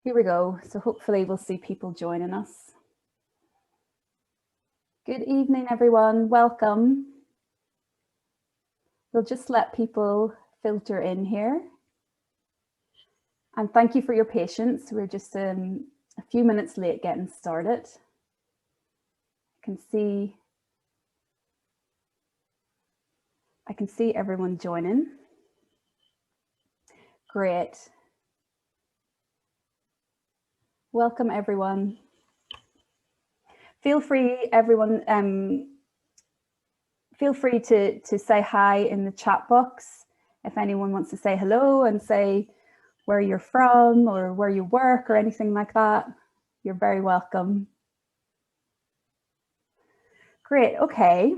Here we go. So hopefully we'll see people joining us. Good evening, everyone. Welcome. We'll just let people filter in here. And thank you for your patience. We're just a few minutes late getting started. I can see everyone joining. Great. Welcome, everyone. Feel free, everyone, feel free to say hi in the chat box. If anyone wants to say hello and say where you're from or where you work or anything like that, you're very welcome. Great, okay.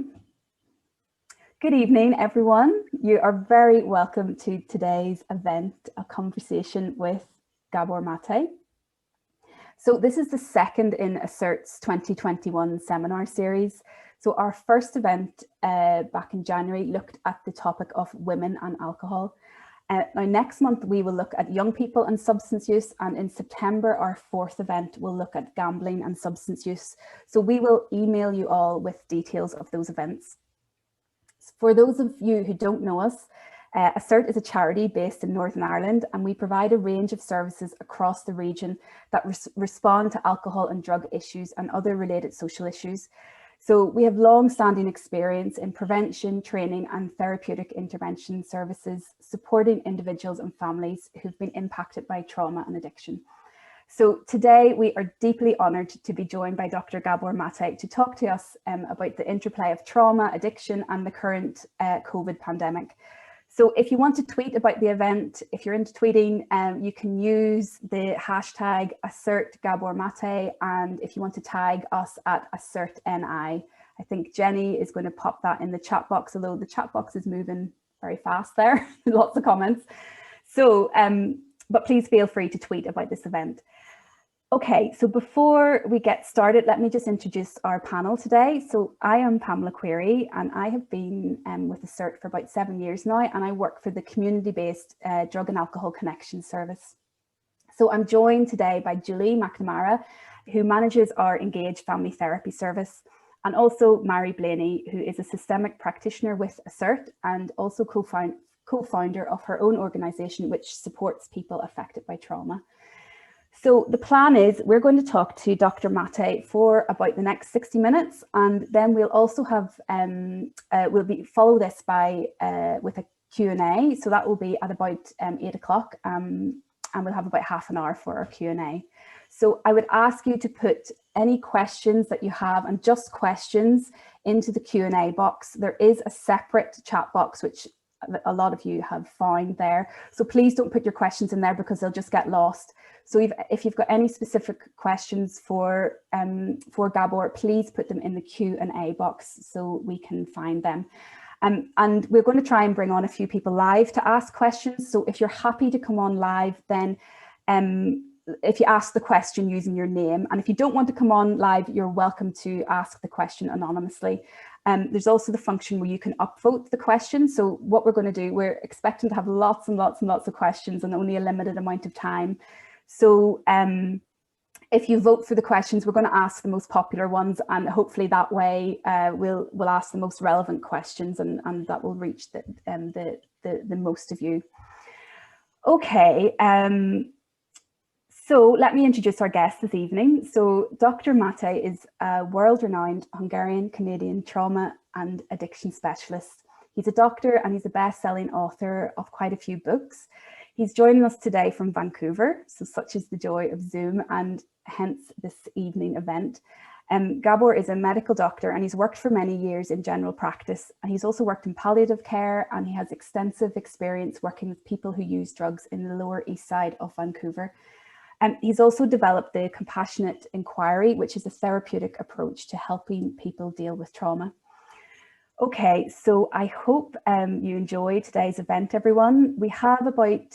Good evening, everyone. You are very welcome to today's event, a conversation with Gabor Mate. So this is the second in ASCERT's 2021 seminar series. So our first event back in January looked at the topic of women and alcohol. Now next month we will look at young people and substance use, and in September our fourth event will look at gambling and substance use. So we will email you all with details of those events. For those of you who don't know us, ASCERT is a charity based in Northern Ireland, and we provide a range of services across the region that respond to alcohol and drug issues and other related social issues. So we have long-standing experience in prevention, training and therapeutic intervention services, supporting individuals and families who've been impacted by trauma and addiction. So today we are deeply honoured to be joined by Dr. Gabor Mate to talk to us about the interplay of trauma, addiction and the current COVID pandemic. So if you want to tweet about the event, if you're into tweeting, you can use the hashtag ASCERTGaborMate, and if you want to tag us at ASCERTNI, I think Jenny is going to pop that in the chat box, although the chat box is moving very fast there, lots of comments. So, but please feel free to tweet about this event. Okay, so before we get started, let me just introduce our panel today. So I am Pamela Query, and I have been with ASCERT for about 7 years now, and I work for the community-based Drug and Alcohol Connection Service. So I'm joined today by Julie McNamara, who manages our Engage Family Therapy Service, and also Mary Blaney, who is a systemic practitioner with ASCERT and also co-founder of her own organisation, which supports people affected by trauma. So the plan is we're going to talk to Dr. Mate for about the next 60 minutes, and then we'll also have, follow this by with a Q&A. So that will be at about 8 o'clock, and we'll have about half an hour for our Q&A. So I would ask you to put any questions that you have, and just questions, into the Q&A box. There is a separate chat box, which a lot of you have found there. So please don't put your questions in there because they'll just get lost. So if you've got any specific questions for Gabor, please put them in the Q&A box so we can find them. And we're going to try and bring on a few people live to ask questions. So if you're happy to come on live, then if you ask the question using your name, and if you don't want to come on live, you're welcome to ask the question anonymously. There's also the function where you can upvote the question. So what we're going to do, we're expecting to have lots and lots and lots of questions and only a limited amount of time. So if you vote for the questions, we're going to ask the most popular ones, and hopefully that way we'll ask the most relevant questions, and that will reach the most of you. Okay, so let me introduce our guest this evening. So Dr. Mate is a world-renowned Hungarian-Canadian trauma and addiction specialist. He's a doctor and he's a best-selling author of quite a few books. He's joining us today from Vancouver, so such is the joy of Zoom and hence this evening event. Gabor is a medical doctor and he's worked for many years in general practice, and he's also worked in palliative care, and he has extensive experience working with people who use drugs in the Lower East Side of Vancouver. He's also developed the compassionate inquiry, which is a therapeutic approach to helping people deal with trauma. Okay, so I hope you enjoy today's event, everyone. We have about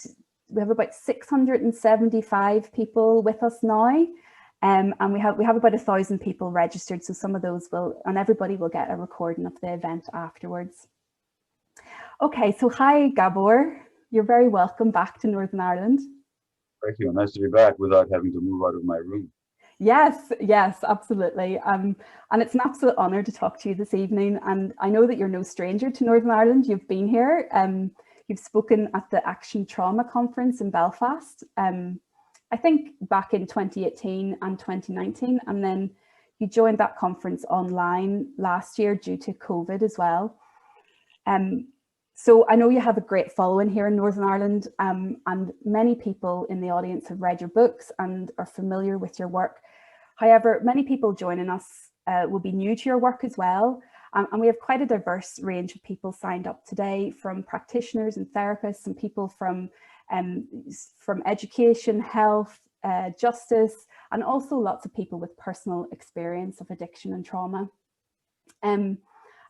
675 people with us now, and we have about 1,000 people registered. So some of those and everybody will get a recording of the event afterwards. Okay, so hi Gabor, you're very welcome back to Northern Ireland. Thank you. Nice to be back without having to move out of my room. Yes, yes, absolutely. And it's an absolute honour to talk to you this evening. And I know that you're no stranger to Northern Ireland. You've been here. You've spoken at the Action Trauma Conference in Belfast, I think back in 2018 and 2019. And then you joined that conference online last year due to COVID as well. So I know you have a great following here in Northern Ireland, and many people in the audience have read your books and are familiar with your work. However, many people joining us will be new to your work as well. And we have quite a diverse range of people signed up today, from practitioners and therapists and people from education, health, justice, and also lots of people with personal experience of addiction and trauma. And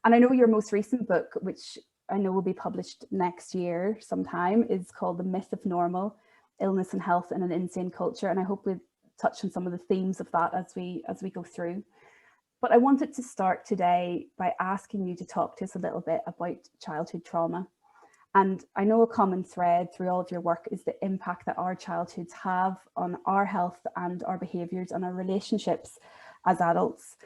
I know your most recent book, which I know will be published next year sometime, is called The Myth of Normal: Illness and Health in an Insane Culture. And I hope we'll touch on some of the themes of that as we go through. But I wanted to start today by asking you to talk to us a little bit about childhood trauma. And I know a common thread through all of your work is the impact that our childhoods have on our health and our behaviours and our relationships as adults.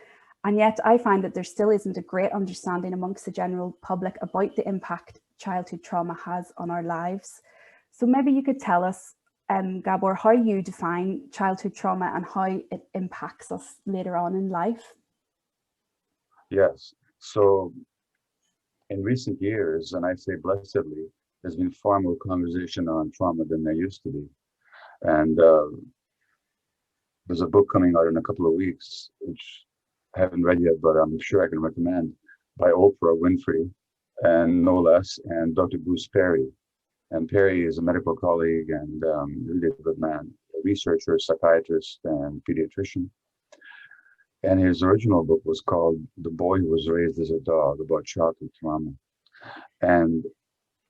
And yet I find that there still isn't a great understanding amongst the general public about the impact childhood trauma has on our lives. So maybe you could tell us, Gabor, how you define childhood trauma and how it impacts us later on in life. Yes. So in recent years, and I say blessedly, there's been far more conversation on trauma than there used to be. And there's a book coming out in a couple of weeks, which I haven't read yet, but I'm sure I can recommend, by Oprah Winfrey, and no less, and Dr. Bruce Perry. And Perry is a medical colleague and really a good man, a researcher, psychiatrist, and pediatrician. And his original book was called The Boy Who Was Raised as a Dog, about childhood trauma. And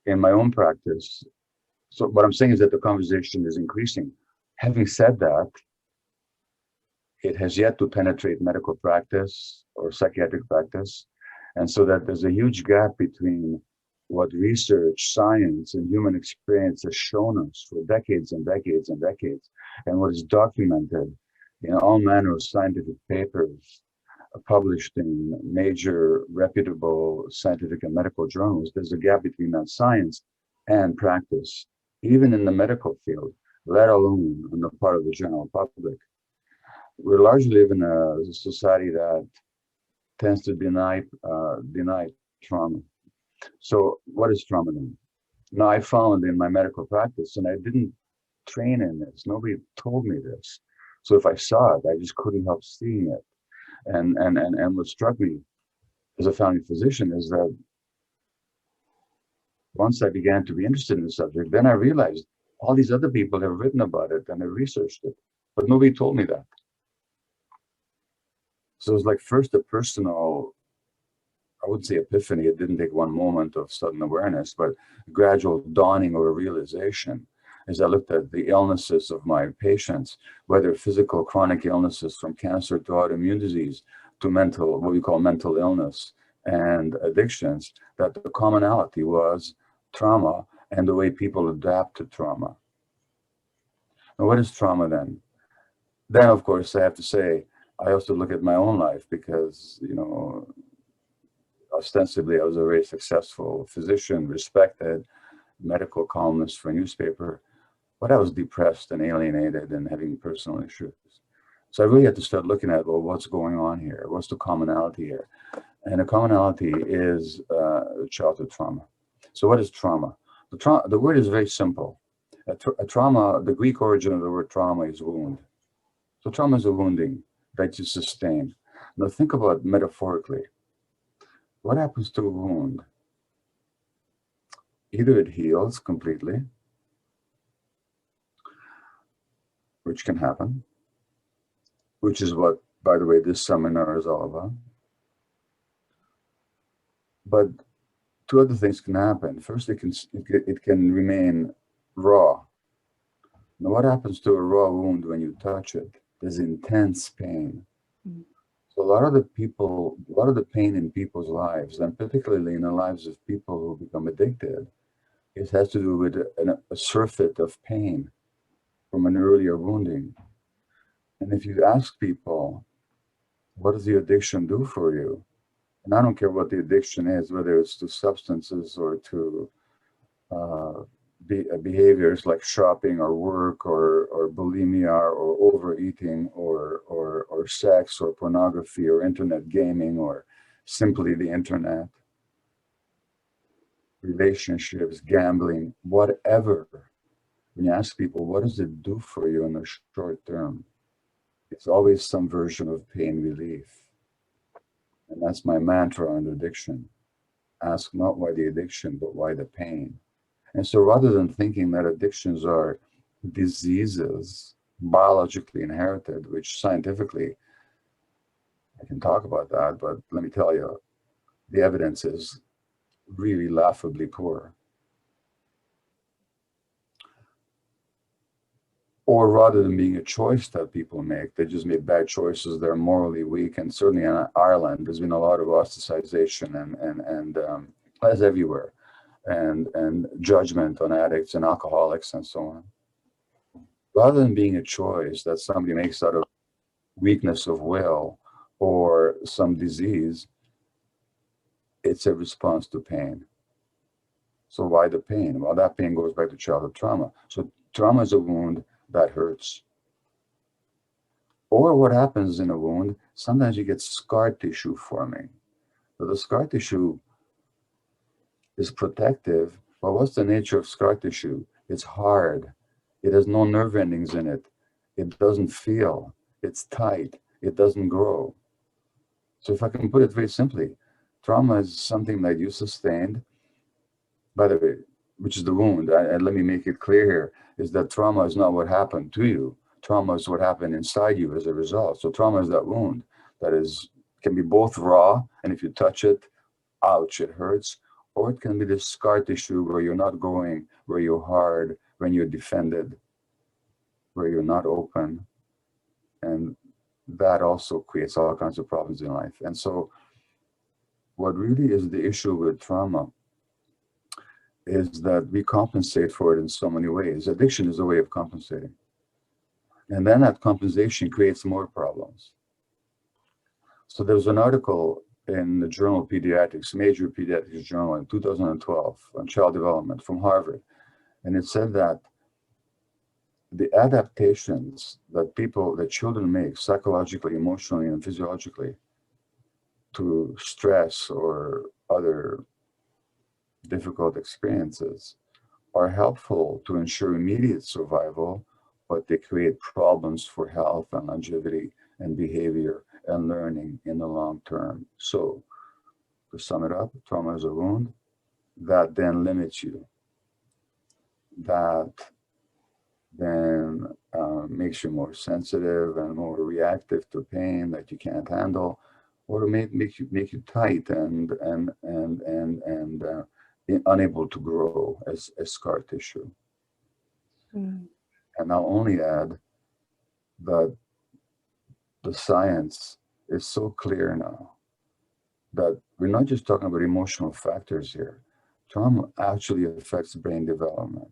in my own practice, so what I'm saying is that the conversation is increasing. Having said that, it has yet to penetrate medical practice or psychiatric practice. And so that there's a huge gap between what research, science, and human experience has shown us for decades and decades and decades, and what is documented in all manner of scientific papers published in major reputable scientific and medical journals. There's a gap between that science and practice, even in the medical field, let alone on the part of the general public. We largely live in a society that tends to deny trauma. So what is trauma then? Now, I found in my medical practice, and I didn't train in this, nobody told me this. So if I saw it, I just couldn't help seeing it. And what struck me as a family physician is that once I began to be interested in the subject, then I realized all these other people have written about it and have researched it, but nobody told me that. So it was like first a personal, I wouldn't say epiphany, it didn't take one moment of sudden awareness, but gradual dawning of a realization as I looked at the illnesses of my patients, whether physical chronic illnesses from cancer to autoimmune disease to mental, what we call mental illness and addictions, that the commonality was trauma and the way people adapt to trauma. And what is trauma then? Then, of course, I have to say, I also look at my own life because, ostensibly I was a very successful physician, respected medical columnist for a newspaper, but I was depressed and alienated and having personal issues. So I really had to start looking at, well, what's going on here? What's the commonality here? And the commonality is childhood trauma. So what is trauma? The word is very simple. A trauma, the Greek origin of the word trauma is wound. So trauma is a wounding that you sustain. Now think about metaphorically. What happens to a wound? Either it heals completely, which can happen, which is what, by the way, this seminar is all about. But two other things can happen. First, it can remain raw. Now, what happens to a raw wound when you touch it? There's intense pain. Mm. So a lot of the pain in people's lives, and particularly in the lives of people who become addicted, it has to do with a surfeit of pain. from an earlier wounding. And if you ask people, what does the addiction do for you? And I don't care what the addiction is, whether it's to substances or to uh, behaviors like shopping or work or bulimia or overeating or sex or pornography or internet gaming or simply the internet, relationships, gambling, whatever. When you ask people, what does it do for you in the short term? It's always some version of pain relief. And that's my mantra on addiction. Ask not why the addiction, but why the pain. And so rather than thinking that addictions are diseases biologically inherited, which scientifically, I can talk about that, but let me tell you, the evidence is really laughably poor. Or rather than being a choice that people make, they just made bad choices, they're morally weak. And certainly in Ireland, there's been a lot of ostracization and as everywhere, and judgment on addicts and alcoholics and so on. Rather than being a choice that somebody makes out of weakness of will or some disease, it's a response to pain. So why the pain? Well, that pain goes back to childhood trauma. So trauma is a wound that hurts. Or what happens in a wound, sometimes you get scar tissue forming. So the scar tissue is protective, but what's the nature of scar tissue? It's hard. It has no nerve endings in it. It doesn't feel. It's tight. It doesn't grow. So if I can put it very simply, trauma is something that you sustained, by the way, which is the wound. And let me make it clear here, is that trauma is not what happened to you. Trauma is what happened inside you as a result. So trauma is that wound that can be both raw, and if you touch it, ouch, it hurts. Or it can be this scar tissue where you're not growing, where you're hard, when you're defended, where you're not open. And that also creates all kinds of problems in life. And so what really is the issue with trauma is that we compensate for it in so many ways. Addiction is a way of compensating. And then that compensation creates more problems. So there was an article in the journal Pediatrics, major pediatrics journal in 2012 on child development from Harvard. And it said that the adaptations that children make psychologically, emotionally, and physiologically to stress or other difficult experiences are helpful to ensure immediate survival, but they create problems for health and longevity and behavior and learning in the long term. So, to sum it up, trauma is a wound that then limits you, that then makes you more sensitive and more reactive to pain that you can't handle, or to make you tight and unable to grow as scar tissue. And I'll only add that the science is so clear now that we're not just talking about emotional factors here. Trauma actually affects brain development.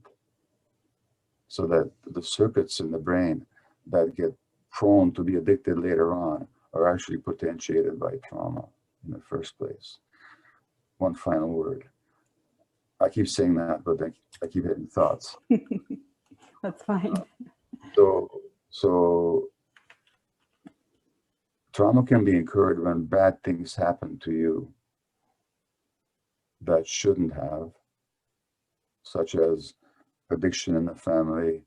So that the circuits in the brain that get prone to be addicted later on are actually potentiated by trauma in the first place. One final word. I keep saying that, but I keep hitting thoughts. That's fine. So trauma can be incurred when bad things happen to you that shouldn't have, such as addiction in the family,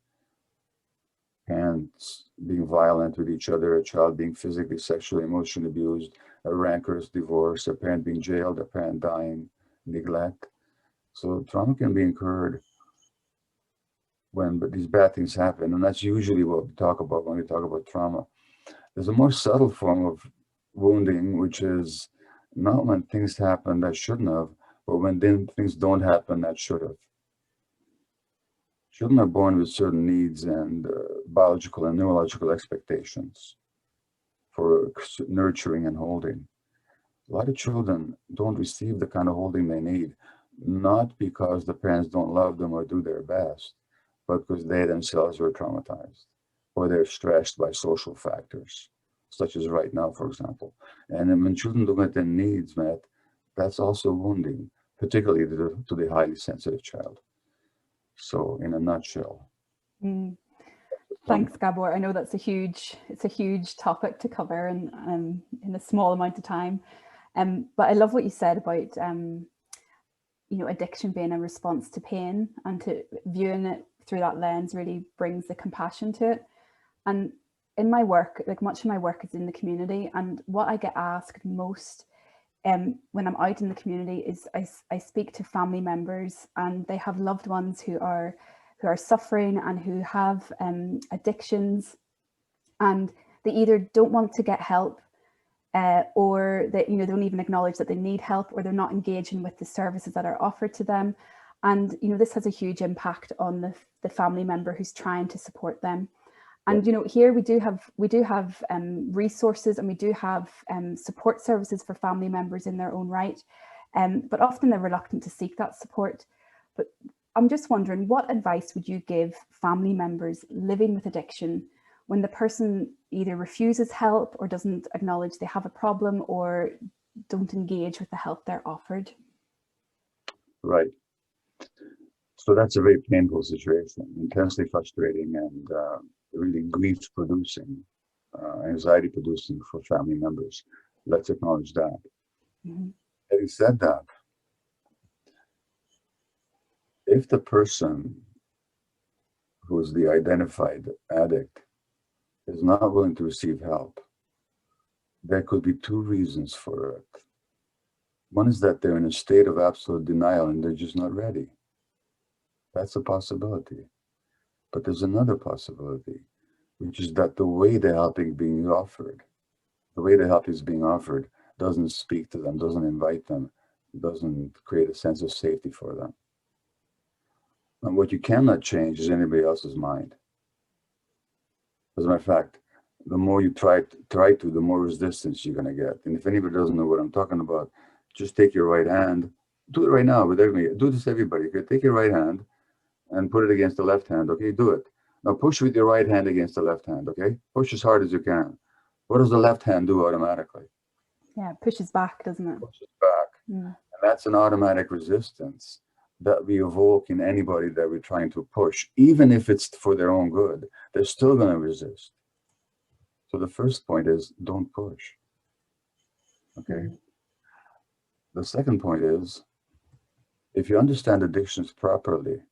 parents being violent with each other, a child being physically, sexually, emotionally abused, a rancorous divorce, a parent being jailed, a parent dying, neglect. So trauma can be incurred when these bad things happen, and that's usually what we talk about when we talk about trauma. There's a more subtle form of wounding, which is not when things happen that shouldn't have, but when things don't happen that should have. Children are born with certain needs and biological and neurological expectations for nurturing and holding. A lot of children don't receive the kind of holding they need, not because the parents don't love them or do their best, but because they themselves were traumatized, or they're stressed by social factors, such as right now, for example. And then when children don't get their needs met, that's also wounding, particularly to the highly sensitive child. So, in a nutshell. Mm. Thanks, Gabor. I know it's a huge topic to cover in a small amount of time. But I love what you said about addiction being a response to pain, and to viewing it through that lens really brings the compassion to it. And in my work, like much of my work is in the community, and what I get asked most when I'm out in the community is I speak to family members, and they have loved ones who are suffering and who have addictions, and they either don't want to get help, or that they don't even acknowledge that they need help, or they're not engaging with the services that are offered to them. And this has a huge impact on the family member who's trying to support them. And here we do have resources, and we do have support services for family members in their own right, but often they're reluctant to seek that support. But I'm just wondering, what advice would you give family members living with addiction when the person either refuses help, or doesn't acknowledge they have a problem, or don't engage with the help they're offered? Right. So that's a very painful situation, intensely frustrating, and really grief-producing, anxiety-producing for family members. Let's acknowledge that. Mm-hmm. Having said that, if the person who is the identified addict is not willing to receive help, there could be two reasons for it. One is that they're in a state of absolute denial and they're just not ready. That's a possibility. But there's another possibility, which is that the way the help is being offered, doesn't speak to them, doesn't invite them, doesn't create a sense of safety for them. And what you cannot change is anybody else's mind. As a matter of fact, the more you try to, the more resistance you're going to get. And if anybody doesn't know what I'm talking about, just take your right hand, do it right now with everybody. Do this, everybody. Okay? Take your right hand and put it against the left hand. Okay, do it. Now push with your right hand against the left hand. Okay, push as hard as you can. What does the left hand do automatically? Yeah, it pushes back, doesn't it? Pushes back. And that's an automatic resistance that we evoke in anybody that we're trying to push. Even if it's for their own good, they're still going to resist. So the first point is, don't push. Okay. The second point is, if you understand addictions properly,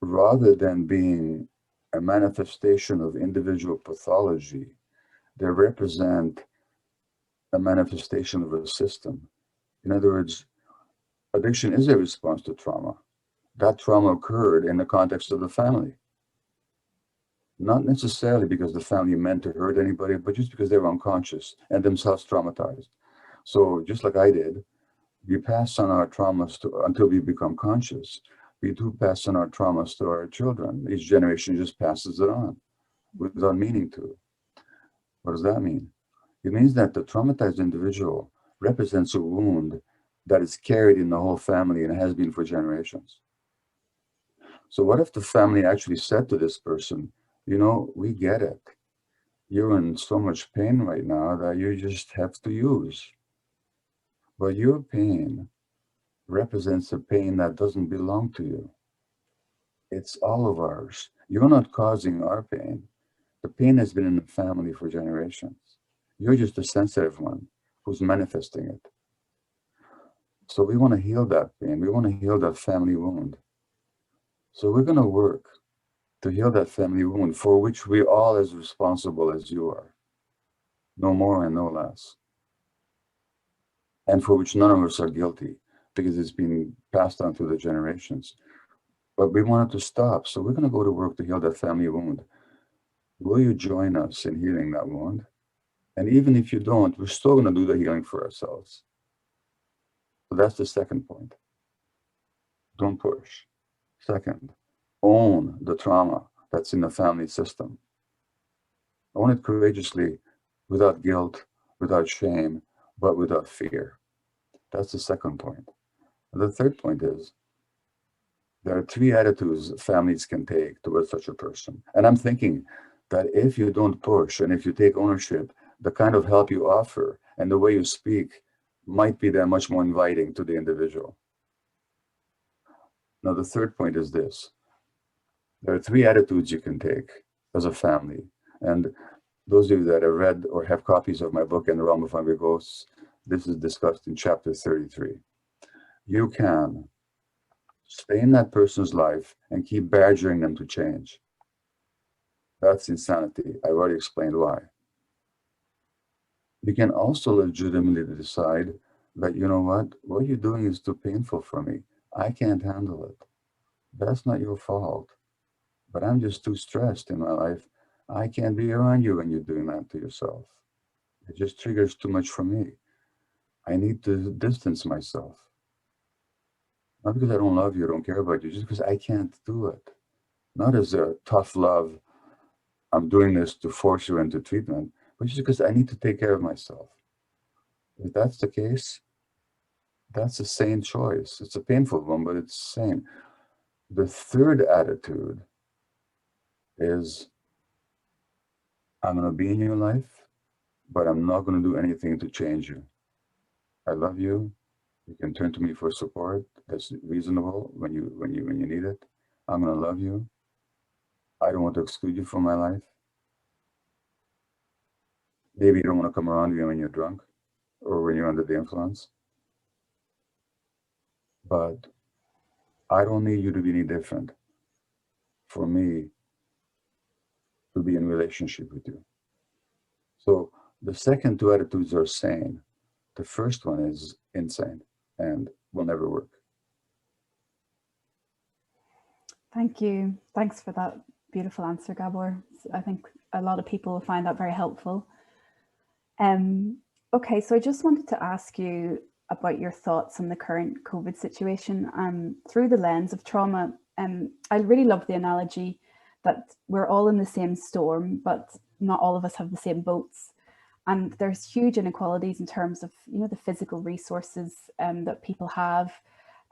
rather than being a manifestation of individual pathology, they represent a manifestation of a system. In other words, addiction is a response to trauma. That trauma occurred in the context of the family. Not necessarily because the family meant to hurt anybody, but just because they were unconscious and themselves traumatized. So just like I did, we pass on our traumas until we become conscious. We do pass on our traumas to our children. Each generation just passes it on without meaning to. What does that mean? It means that the traumatized individual represents a wound that is carried in the whole family and has been for generations. So what if the family actually said to this person, we get it. You're in so much pain right now that you just have to use. But your pain represents a pain that doesn't belong to you. It's all of ours. You're not causing our pain. The pain has been in the family for generations. You're just a sensitive one who's manifesting it. So we want to heal that pain. We want to heal that family wound. So we're going to work to heal that family wound, for which we're all as responsible as you are. No more and no less. And for which none of us are guilty, because it's been passed on through the generations. But we want it to stop. So we're going to go to work to heal that family wound. Will you join us in healing that wound? And even if you don't, we're still going to do the healing for ourselves. So that's the second point. Don't push. Second, own the trauma that's in the family system. Own it courageously, without guilt, without shame, but without fear. That's the second point. And the third point is, There are three attitudes families can take towards such a person. And I'm thinking that if you don't push and if you take ownership, the kind of help you offer and the way you speak might be that much more inviting to the individual. Now, the third point is this. There are three attitudes you can take as a family. And those of you that have read or have copies of my book, In the Realm of Hungry Ghosts, this is discussed in chapter 33. You can stay in that person's life and keep badgering them to change. That's insanity. I've already explained why. You can also legitimately decide that, you know what you're doing is too painful for me. I can't handle it. That's not your fault. But I'm just too stressed in my life. I can't be around you when you're doing that to yourself. It just triggers too much for me. I need to distance myself. Not because I don't love you or don't care about you, just because I can't do it. Not as a tough love, I'm doing this to force you into treatment, but just because I need to take care of myself. If that's the case, that's a sane choice. It's a painful one, but it's sane. The third attitude is I'm going to be in your life, but I'm not going to do anything to change you. I love you. You can turn to me for support. That's reasonable when you need it. I'm going to love you. I don't want to exclude you from my life. Maybe you don't want to come around me when you're drunk or when you're under the influence. But I don't need you to be any different for me to be in relationship with you. So the second two attitudes are sane. The first one is insane and will never work. Thank you. Thanks for that beautiful answer, Gabor. I think a lot of people will find that very helpful. Okay, so I just wanted to ask you about your thoughts on the current COVID situation through the lens of trauma. I really love the analogy that we're all in the same storm, but not all of us have the same boats. And there's huge inequalities in terms of, the physical resources that people have,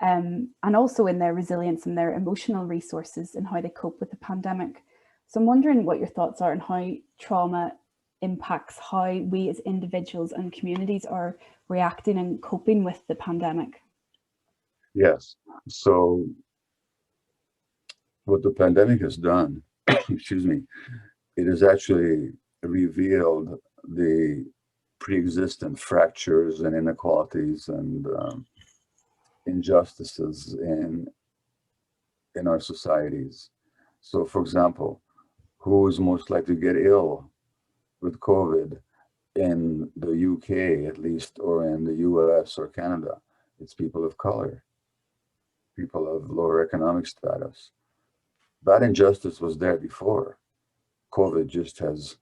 and also in their resilience and their emotional resources and how they cope with the pandemic. So I'm wondering what your thoughts are on how trauma impacts how we as individuals and communities are reacting and coping with the pandemic. Yes. So what the pandemic has done, excuse me, it has actually revealed the pre-existent fractures and inequalities and injustices in our societies. So, for example, who is most likely to get ill with COVID in the UK, at least, or in the US or Canada? It's people of color, people of lower economic status. That injustice was there before. COVID just has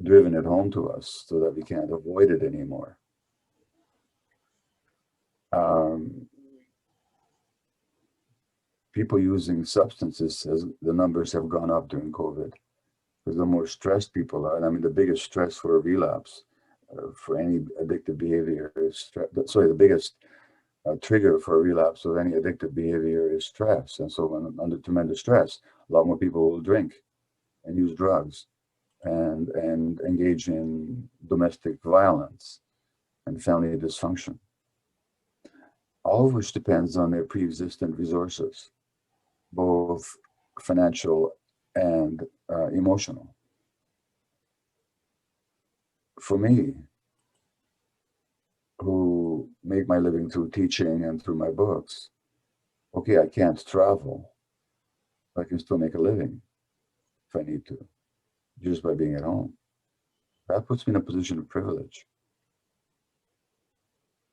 driven it home to us so that we can't avoid it anymore. People using substances, as the numbers have gone up during COVID, because the more stressed people are, and I mean, the biggest stress for a relapse, for any addictive behavior is the biggest trigger for a relapse of any addictive behavior is stress. And so when under tremendous stress, a lot more people will drink and use drugs and engage in domestic violence and family dysfunction, all of which depends on their pre-existent resources, both financial and emotional. For me, who make my living through teaching and through my books, okay, I can't travel, but I can still make a living if I need to, just by being at home. That puts me in a position of privilege.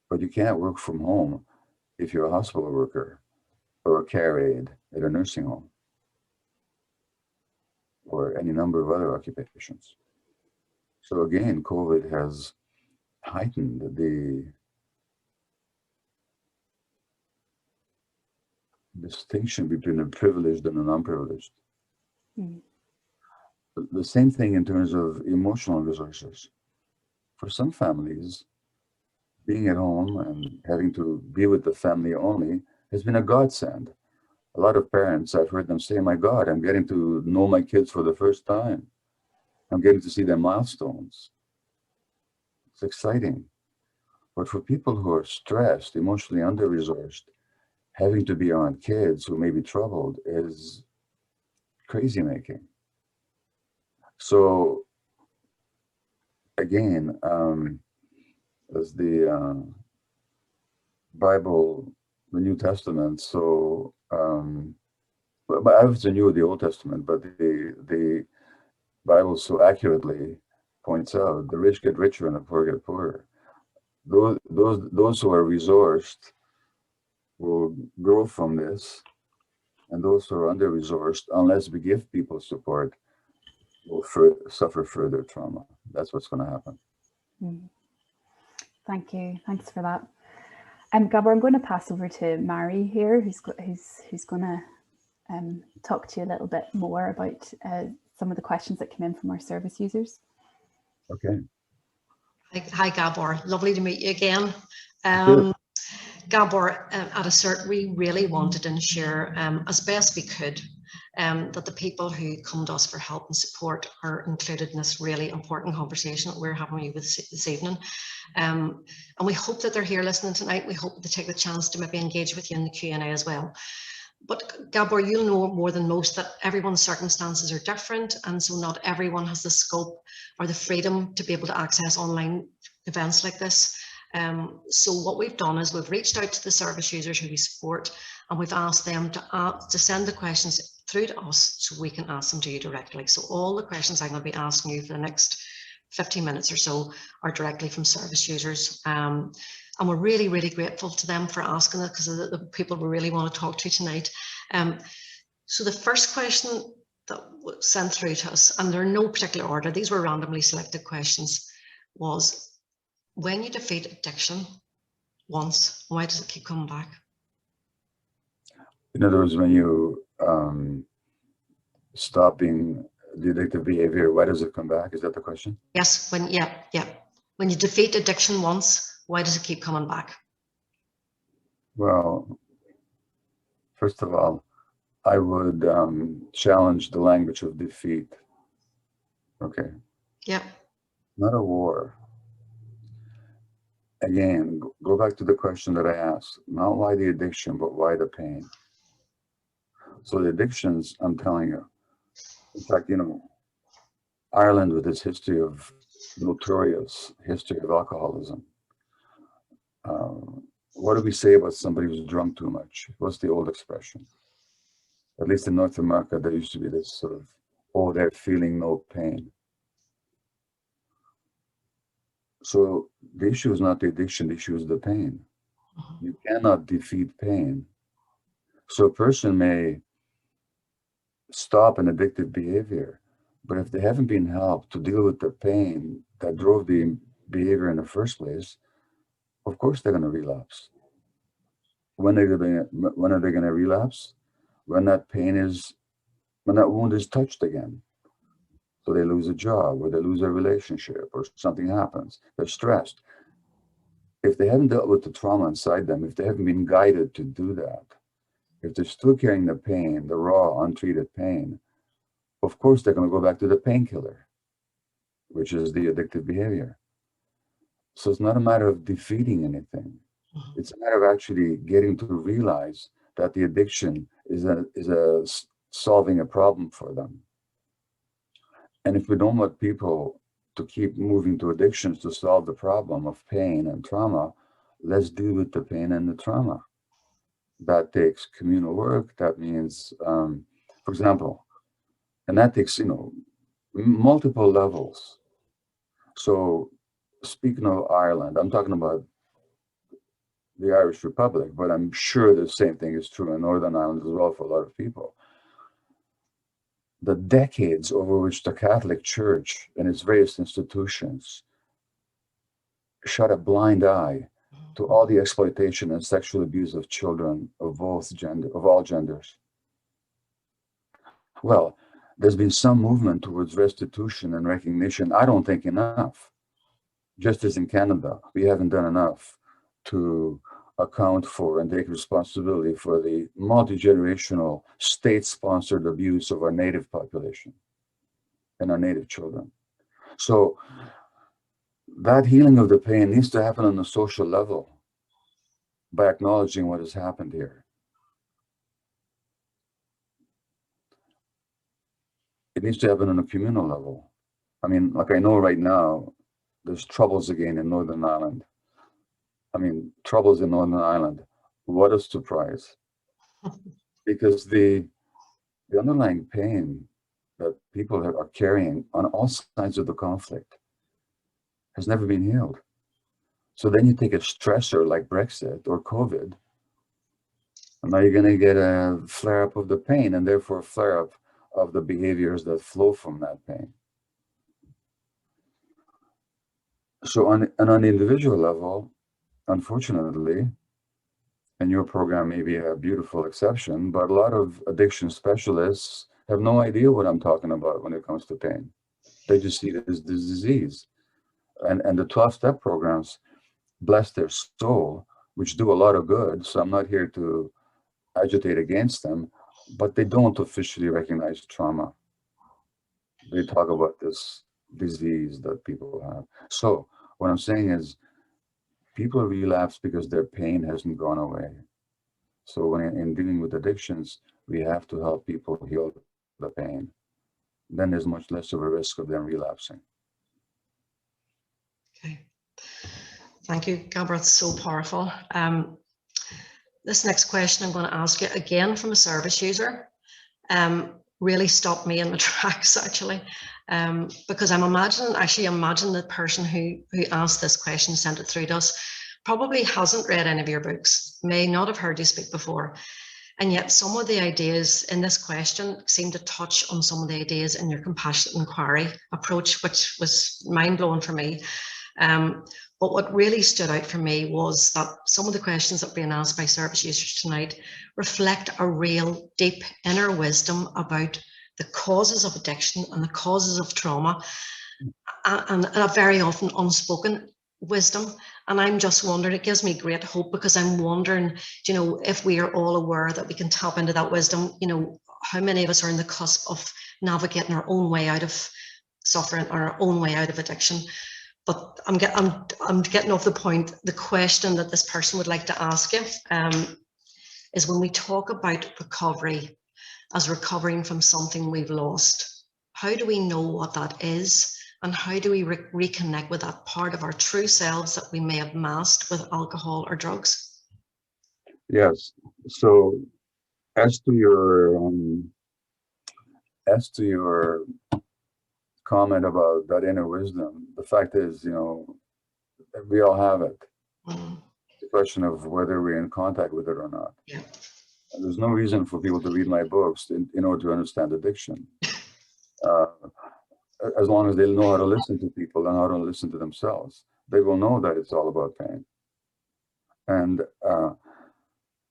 But you can't work from home if you're a hospital worker or a care aide at a nursing home or any number of other occupations. So again, COVID has heightened the distinction between the privileged and the non-privileged. Mm. The same thing in terms of emotional resources. For some families, being at home and having to be with the family only has been a godsend. A lot of parents, I've heard them say, my God, I'm getting to know my kids for the first time. I'm getting to see their milestones. It's exciting. But for people who are stressed, emotionally under-resourced, having to be around kids who may be troubled is crazy making. So again, as the Bible, the New Testament, so but I was new with the Old Testament, but the Bible so accurately points out the rich get richer and the poor get poorer. Those who are resourced will grow from this, and those who are under-resourced, unless we give people support, will suffer further trauma. That's what's going to happen. Thank you. Thanks for that. Gabor, I'm going to pass over to Mary here, who's going to talk to you a little bit more about some of the questions that came in from our service users. Okay. Hi, Gabor. Lovely to meet you again. Gabor, at ASCERT, we really wanted to ensure, as best we could, that the people who come to us for help and support are included in this really important conversation that we're having with you this evening. And we hope that they're here listening tonight. We hope they take the chance to maybe engage with you in the Q&A as well. But Gabor, you'll know more than most that everyone's circumstances are different, and so not everyone has the scope or the freedom to be able to access online events like this. So what we've done is we've reached out to the service users who we support, and we've asked them to send the questions through to us so we can ask them to you directly. So all the questions I'm going to be asking you for the next 15 minutes or so are directly from service users. And we're really, really grateful to them for asking it, because the people we really want to talk to tonight. So the first question that was sent through to us, and they're in no particular order, these were randomly selected questions, was: when you defeat addiction once, why does it keep coming back? In other words, when you stop being the addictive behavior, why does it come back? Is that the question? Yes, yeah. When you defeat addiction once, why does it keep coming back? Well, first of all, I would challenge the language of defeat. Okay. Yeah. Not a war. Again, go back to the question that I asked. Not why the addiction, but why the pain. So the addictions, I'm telling you, in fact, Ireland, with its history of notorious history of alcoholism, what do we say about somebody who's drunk too much? What's the old expression? At least in North America, there used to be this sort of, oh, they're feeling no pain. So the issue is not the addiction, the issue is the pain. You cannot defeat pain. So a person may stop an addictive behavior, but if they haven't been helped to deal with the pain that drove the behavior in the first place, of course they're going to relapse. When are they going to relapse? When that wound is touched again. So they lose a job, or they lose a relationship, or something happens. They're stressed. If they haven't dealt with the trauma inside them, if they haven't been guided to do that, if they're still carrying the pain, the raw, untreated pain, of course they're going to go back to the painkiller, which is the addictive behavior. So it's not a matter of defeating anything. It's a matter of actually getting to realize that the addiction is solving a problem for them. And if we don't want people to keep moving to addictions to solve the problem of pain and trauma, let's deal with the pain and the trauma. That takes communal work. That means, for example, and that takes, multiple levels. So speaking of Ireland, I'm talking about the Irish Republic, but I'm sure the same thing is true in Northern Ireland as well for a lot of people. The decades over which the Catholic Church and its various institutions shut a blind eye to all the exploitation and sexual abuse of children of all genders. Well, there's been some movement towards restitution and recognition. I don't think enough. Just as in Canada, we haven't done enough to account for and take responsibility for the multi-generational state-sponsored abuse of our native population and our native children. So that healing of the pain needs to happen on a social level by acknowledging what has happened here. It needs to happen on a communal level. I mean, like I know right now, there's troubles again in Northern Ireland. I mean, troubles in Northern Ireland. What a surprise. Because the underlying pain that people are carrying on all sides of the conflict has never been healed. So then you take a stressor like Brexit or COVID, and now you're going to get a flare-up of the pain, and therefore a flare-up of the behaviors that flow from that pain. So on an individual level, unfortunately, and your program may be a beautiful exception, but a lot of addiction specialists have no idea what I'm talking about when it comes to pain. They just see it as this disease. And the 12-step programs, bless their soul, which do a lot of good. So I'm not here to agitate against them, but they don't officially recognize trauma. They talk about this disease that people have. So what I'm saying is people relapse because their pain hasn't gone away. So when in dealing with addictions, we have to help people heal the pain. Then there's much less of a risk of them relapsing. Okay. Thank you, Gabor. It's so powerful. This next question I'm going to ask you again from a service user. Really stopped me in my tracks, actually, because I'm imagine the person who asked this question, sent it through to us, probably hasn't read any of your books, may not have heard you speak before. And yet some of the ideas in this question seem to touch on some of the ideas in your compassionate inquiry approach, which was mind-blowing for me. But what really stood out for me was that some of the questions that are being asked by service users tonight reflect a real deep inner wisdom about the causes of addiction and the causes of trauma, and a very often unspoken wisdom. And I'm just wondering, it gives me great hope, because I'm wondering, you know, if we are all aware that we can tap into that wisdom, you know, how many of us are in the cusp of navigating our own way out of suffering or our own way out of addiction. But I'm getting off the point. The question that this person would like to ask you is, when we talk about recovery as recovering from something we've lost, how do we know what that is? And how do we reconnect with that part of our true selves that we may have masked with alcohol or drugs? Yes. So as to your comment about that inner wisdom, the fact is, you know, we all have it. It's a question of whether we're in contact with it or not. Yeah. And there's no reason for people to read my books in order to understand addiction. As long as they know how to listen to people and how to listen to themselves, they will know that it's all about pain. And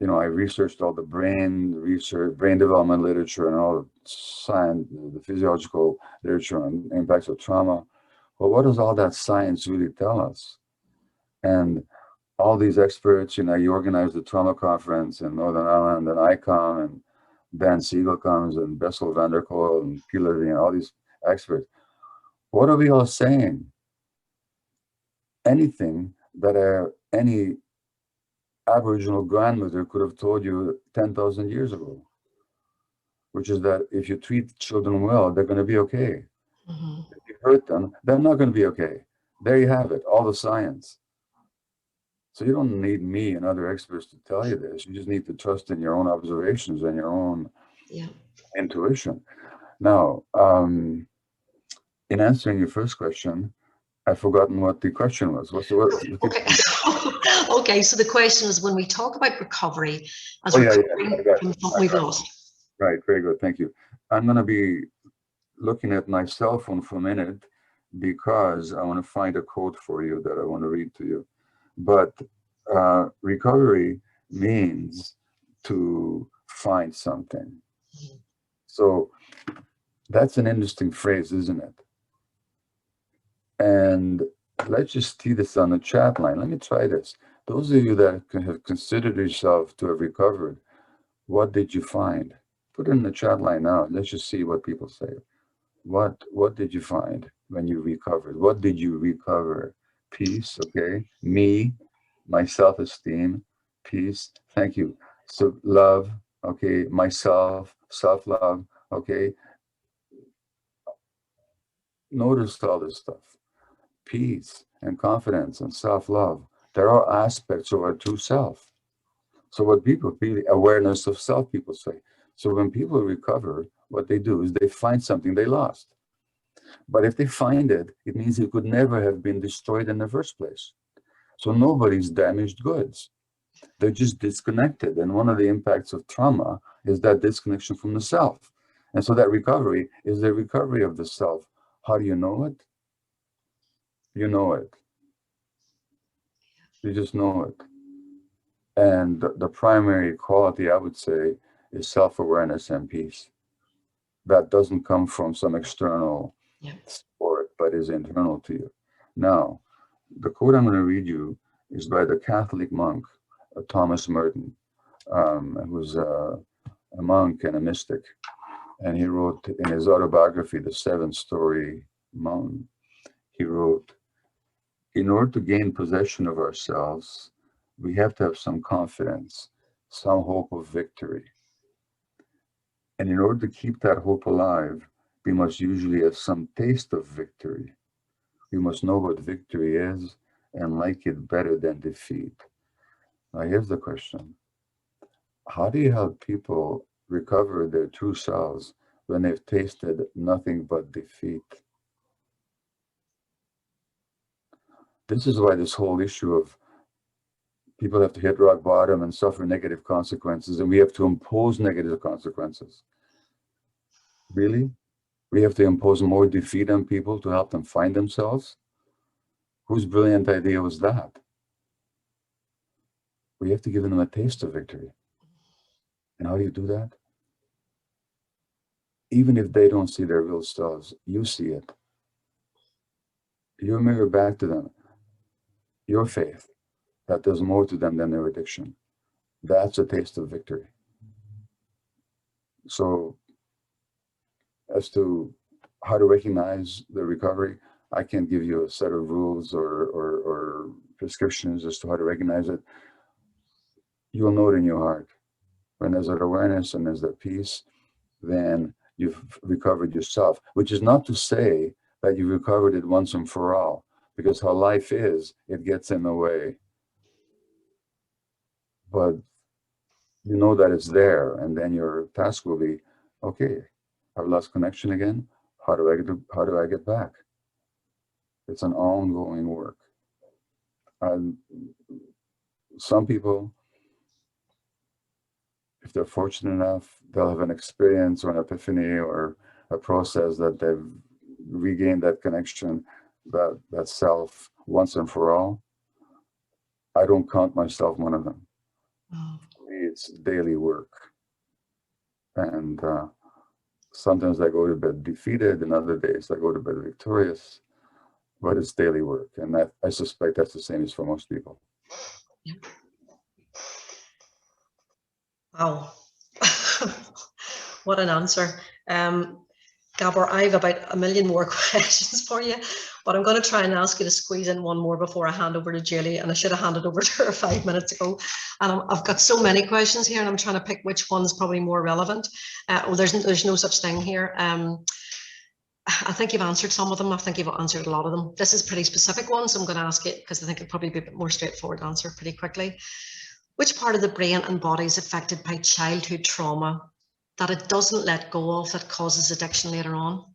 you know, I researched all the brain development literature and all the science, the physiological literature on impacts of trauma. Well, what does all that science really tell us? And all these experts, you know, you organize the trauma conference in Northern Ireland, and I come, and Dan Siegel comes, and Bessel van der Kolk, and Peter, you know, all these experts. What are we all saying? Anything that any Aboriginal grandmother could have told you 10,000 years ago, which is that if you treat children well, they're going to be okay. Mm-hmm. If you hurt them, they're not going to be okay. There you have it, all the science. So you don't need me and other experts to tell you this. You just need to trust in your own observations and your own intuition. Now, in answering your first question, I've forgotten what the question was. Okay. Okay, so the question is, when we talk about recovery as recovering from something we've lost. Right, very good, thank you. I'm going to be looking at my cell phone for a minute because I want to find a quote for you that I want to read to you. But recovery means to find something. So that's an interesting phrase, isn't it? And let's just see this on the chat line. Let me try this. Those of you that have considered yourself to have recovered, what did you find? Put it in the chat line now. Let's just see what people say. What did you find when you recovered? What did you recover? Peace, okay. Me, my self-esteem, peace. Thank you. So love, okay. Myself, self-love, okay. Notice all this stuff. Peace and confidence and self-love. There are aspects of our true self. So what people feel, awareness of self, people say. So when people recover, what they do is they find something they lost. But if they find it, it means it could never have been destroyed in the first place. So nobody's damaged goods. They're just disconnected. And one of the impacts of trauma is that disconnection from the self. And so that recovery is the recovery of the self. How do you know it? You know it. You just know it. And the primary quality, I would say, is self-awareness and peace. That doesn't come from some external support, but is internal to you. Now, the quote I'm going to read you is by the Catholic monk, Thomas Merton, who was a monk and a mystic. And he wrote in his autobiography, The Seven-Story Mountain, he wrote, in order to gain possession of ourselves, we have to have some confidence, some hope of victory. And in order to keep that hope alive, we must usually have some taste of victory. We must know what victory is and like it better than defeat. Now here's the question. How do you help people recover their true selves when they've tasted nothing but defeat? This is why this whole issue of people have to hit rock bottom and suffer negative consequences, and we have to impose negative consequences. Really? We have to impose more defeat on people to help them find themselves? Whose brilliant idea was that? We have to give them a taste of victory. And how do you do that? Even if they don't see their real selves, you see it. You mirror back to them your faith that there's more to them than their addiction. That's a taste of victory. So as to how to recognize the recovery, I can't give you a set of rules or prescriptions as to how to recognize it. You'll know it in your heart. When there's that awareness and there's that peace, then you've recovered yourself, which is not to say that you recovered it once and for all, because how life is, it gets in the way. But you know that it's there, and then your task will be, okay, I've lost connection again. How do I get back? It's an ongoing work. Some people, if they're fortunate enough, they'll have an experience or an epiphany or a process that they've regained that connection, that self once and for all. I don't count myself one of them. For me, it's daily work. And sometimes I go to bed defeated, and other days I go to bed victorious, but it's daily work. And that, I suspect that's the same as for most people. Yeah. Wow. What an answer. Gabor, I have about a million more questions for you, but I'm going to try and ask you to squeeze in one more before I hand over to Julie, and I should have handed over to her 5 minutes ago. And I've got so many questions here, and I'm trying to pick which one's probably more relevant. There's no such thing here. I think you've answered some of them. I think you've answered a lot of them. This is a pretty specific one, so I'm going to ask it because I think it'll probably be a bit more straightforward answer pretty quickly. Which part of the brain and body is affected by childhood trauma that it doesn't let go of that causes addiction later on?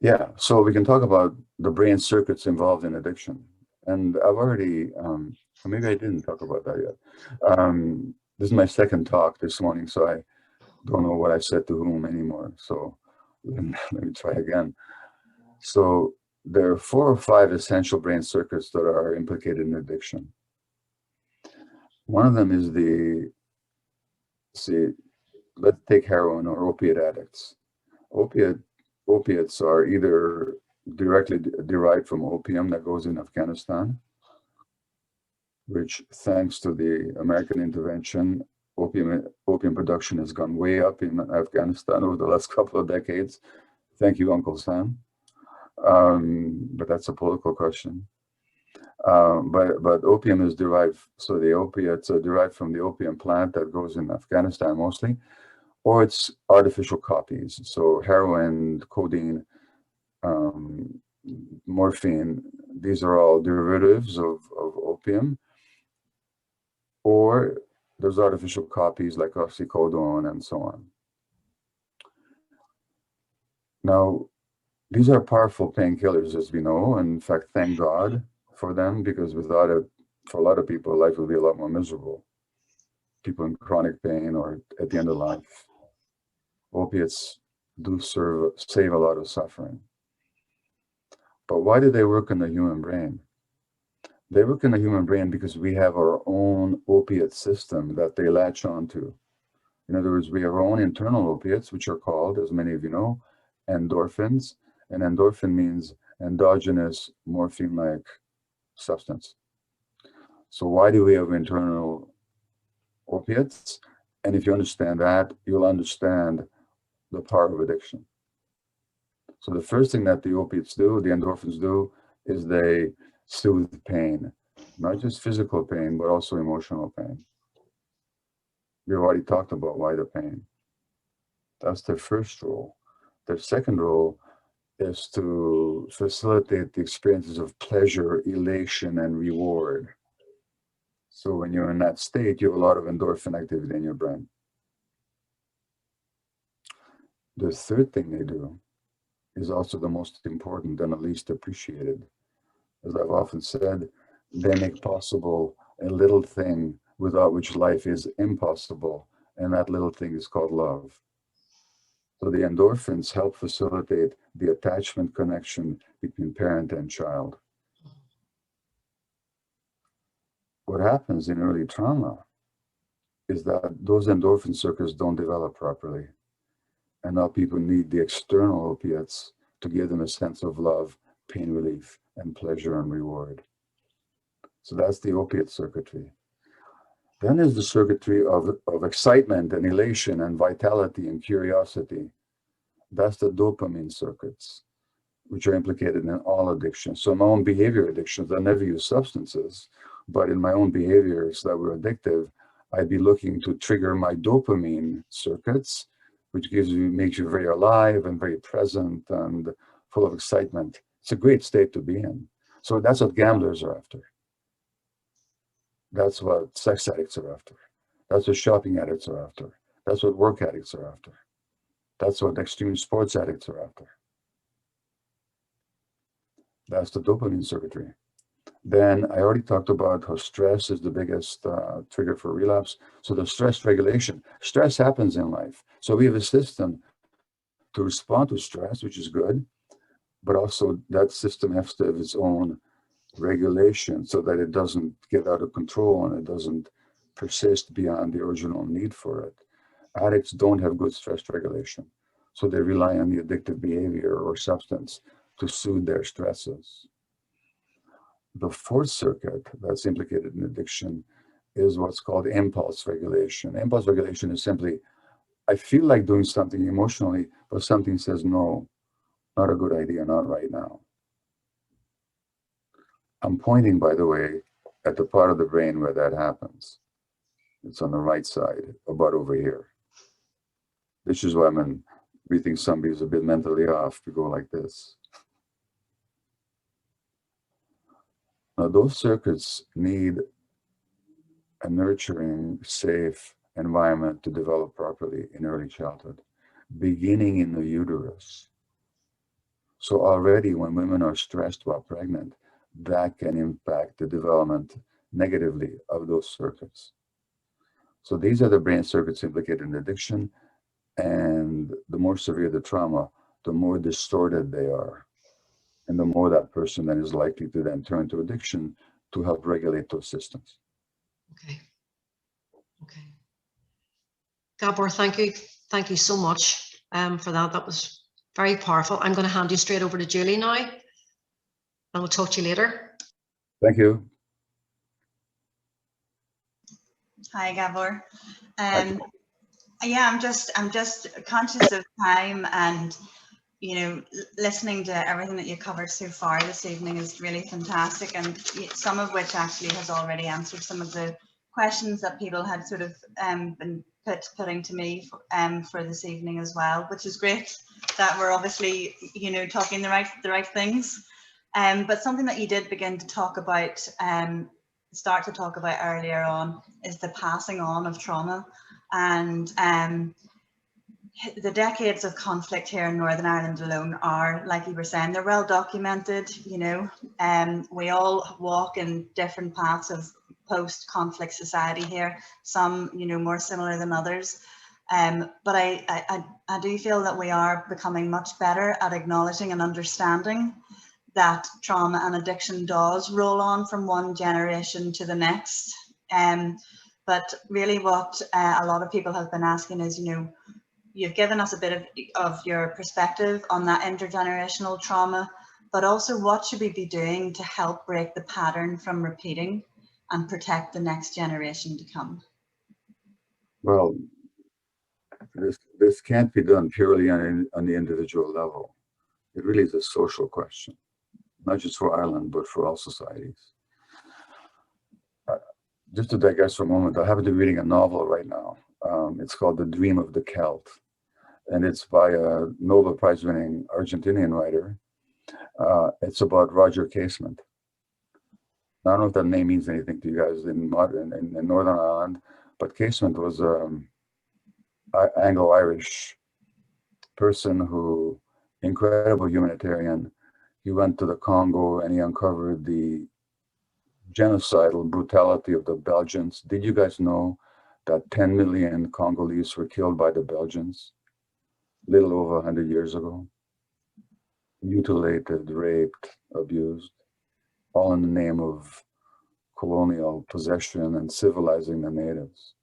Yeah, so we can talk about the brain circuits involved in addiction. And I've already, or maybe I didn't talk about that yet. This is my second talk this morning, so I don't know what I said to whom anymore. So let me try again. So there are 4 or 5 essential brain circuits that are implicated in addiction. One of them is let's take heroin or opiate addicts. Opiates are either directly derived from opium that goes in Afghanistan, which, thanks to the American intervention, opium production has gone way up in Afghanistan over the last couple of decades. Thank you, Uncle Sam. But that's a political question. But opium is derived, so the opiates are derived from the opium plant that grows in Afghanistan mostly, or it's artificial copies. So heroin, codeine, morphine, these are all derivatives of opium, or there's artificial copies like oxycodone and so on. Now, these are powerful painkillers, as we know. And in fact, thank God for them, because without it, for a lot of people, life would be a lot more miserable. People in chronic pain or at the end of life. Opiates do save a lot of suffering. But why do they work in the human brain? They work in the human brain because we have our own opiate system that they latch onto. In other words, we have our own internal opiates, which are called, as many of you know, endorphins. And endorphin means endogenous morphine-like substance. So why do we have internal opiates? And if you understand that, you'll understand the power of addiction. So the first thing that the opiates do, the endorphins do, is they soothe pain, not just physical pain, but also emotional pain. We've already talked about why the pain. That's their first role. Their second role is to facilitate the experiences of pleasure, elation, and reward. So when you're in that state, you have a lot of endorphin activity in your brain. The third thing they do is also the most important and the least appreciated. As I've often said, they make possible a little thing without which life is impossible, and that little thing is called love. So the endorphins help facilitate the attachment connection between parent and child. What happens in early trauma is that those endorphin circuits don't develop properly. And now people need the external opiates to give them a sense of love, pain relief, and pleasure and reward. So that's the opiate circuitry. Then there's the circuitry of excitement and elation and vitality and curiosity. That's the dopamine circuits, which are implicated in all addictions. So my own behavior addictions, I never use substances, but in my own behaviors that were addictive, I'd be looking to trigger my dopamine circuits, which makes you very alive and very present and full of excitement. It's a great state to be in. So that's what gamblers are after. That's what sex addicts are after. That's what shopping addicts are after. That's what work addicts are after. That's what extreme sports addicts are after. That's the dopamine circuitry. Then I already talked about how stress is the biggest trigger for relapse. So the stress regulation, stress happens in life. So we have a system to respond to stress, which is good, but also that system has to have its own regulation so that it doesn't get out of control and it doesn't persist beyond the original need for it. Addicts don't have good stress regulation, so they rely on the addictive behavior or substance to soothe their stresses. The fourth circuit that's implicated in addiction is what's called impulse regulation. Impulse regulation is simply, I feel like doing something emotionally, but something says, no, not a good idea, not right now. I'm pointing, by the way, at the part of the brain where that happens. It's on the right side, about over here. This is why when we think somebody's a bit mentally off, we go like this. Now, those circuits need a nurturing, safe environment to develop properly in early childhood, beginning in the uterus. So already when women are stressed while pregnant, that can impact the development negatively of those circuits. So these are the brain circuits implicated in addiction, and the more severe the trauma, the more distorted they are. And the more that person then is likely to then turn to addiction to help regulate those systems. Okay. Gabor, thank you so much for that. That was Very powerful. I'm going to hand you straight over to Julie now, and we'll talk to you later. Thank you. Hi, Gabor. Yeah, I'm just conscious of time, and you know, listening to everything that you covered so far this evening is really fantastic, and some of which actually has already answered some of the questions that people had sort of been putting to me for this evening as well, which is great that we're obviously, you know, talking the right things. But something that you did begin to talk about, start to talk about earlier on, is the passing on of trauma. And the decades of conflict here in Northern Ireland alone are, like you were saying, they're well documented, you know, we all walk in different paths of post-conflict society here, some, you know, more similar than others. But I do feel that we are becoming much better at acknowledging and understanding that trauma and addiction does roll on from one generation to the next. But really what a lot of people have been asking is, you know, you've given us a bit of your perspective on that intergenerational trauma, but also what should we be doing to help break the pattern from repeating and protect the next generation to come? Well, this can't be done purely on the individual level. It really is a social question, not just for Ireland, but for all societies. Just to digress for a moment, I happen to be reading a novel right now. It's called The Dream of the Celt, and it's by a Nobel Prize-winning Argentinian writer. It's about Roger Casement. I don't know if that name means anything to you guys in Northern Ireland, but Casement was an Anglo-Irish person who, incredible humanitarian. He went to the Congo and he uncovered the genocidal brutality of the Belgians. Did you guys know that 10 million Congolese were killed by the Belgians a little over 100 years ago? Mutilated, raped, abused, all in the name of colonial possession and civilizing the natives.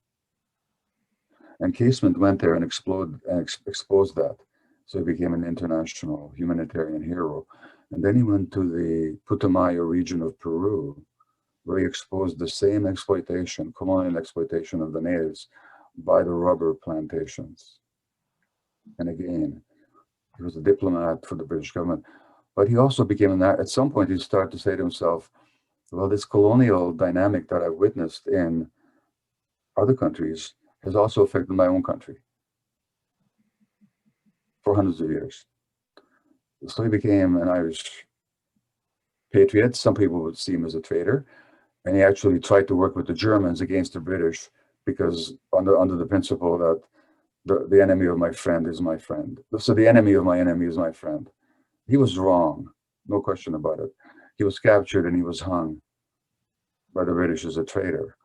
And Casement went there and exposed that. So he became an international humanitarian hero. And then he went to the Putumayo region of Peru, where he exposed the same exploitation, colonial exploitation of the natives by the rubber plantations. And again, he was a diplomat for the British government, but he also became at some point he started to say to himself, well, this colonial dynamic that I've witnessed in other countries has also affected my own country for hundreds of years. So he became an Irish patriot. Some people would see him as a traitor. And he actually tried to work with the Germans against the British, because under the principle that the enemy of my friend is my friend. So the enemy of my enemy is my friend. He was wrong, no question about it. He was captured and he was hung by the British as a traitor.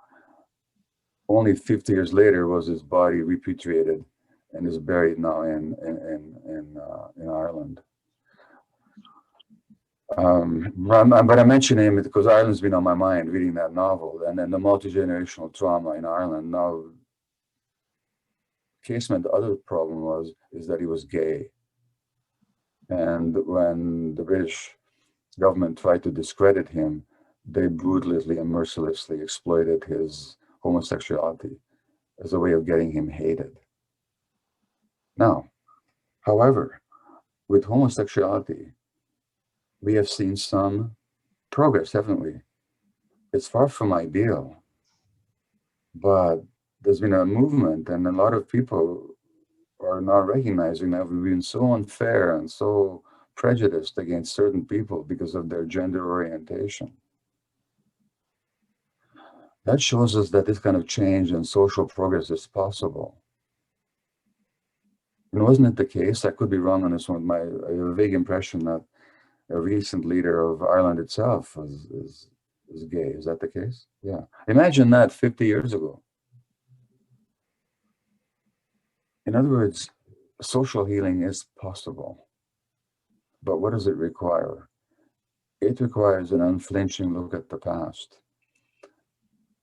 Only 50 years later was his body repatriated and is buried now in Ireland. But I mention him because Ireland's been on my mind reading that novel, and then the multi-generational trauma in Ireland. Now, Casement, the other problem is that he was gay. And when the British government tried to discredit him, they brutally and mercilessly exploited his homosexuality as a way of getting him hated. Now, however, with homosexuality, we have seen some progress, haven't we? It's far from ideal, but there's been a movement, and a lot of people are now recognizing that we've been so unfair and so prejudiced against certain people because of their gender orientation. That shows us that this kind of change and social progress is possible. And wasn't it the case? I could be wrong on this one. I have a vague impression that a recent leader of Ireland itself is gay. Is that the case? Yeah. Imagine that 50 years ago. In other words, social healing is possible. But what does it require? It requires an unflinching look at the past.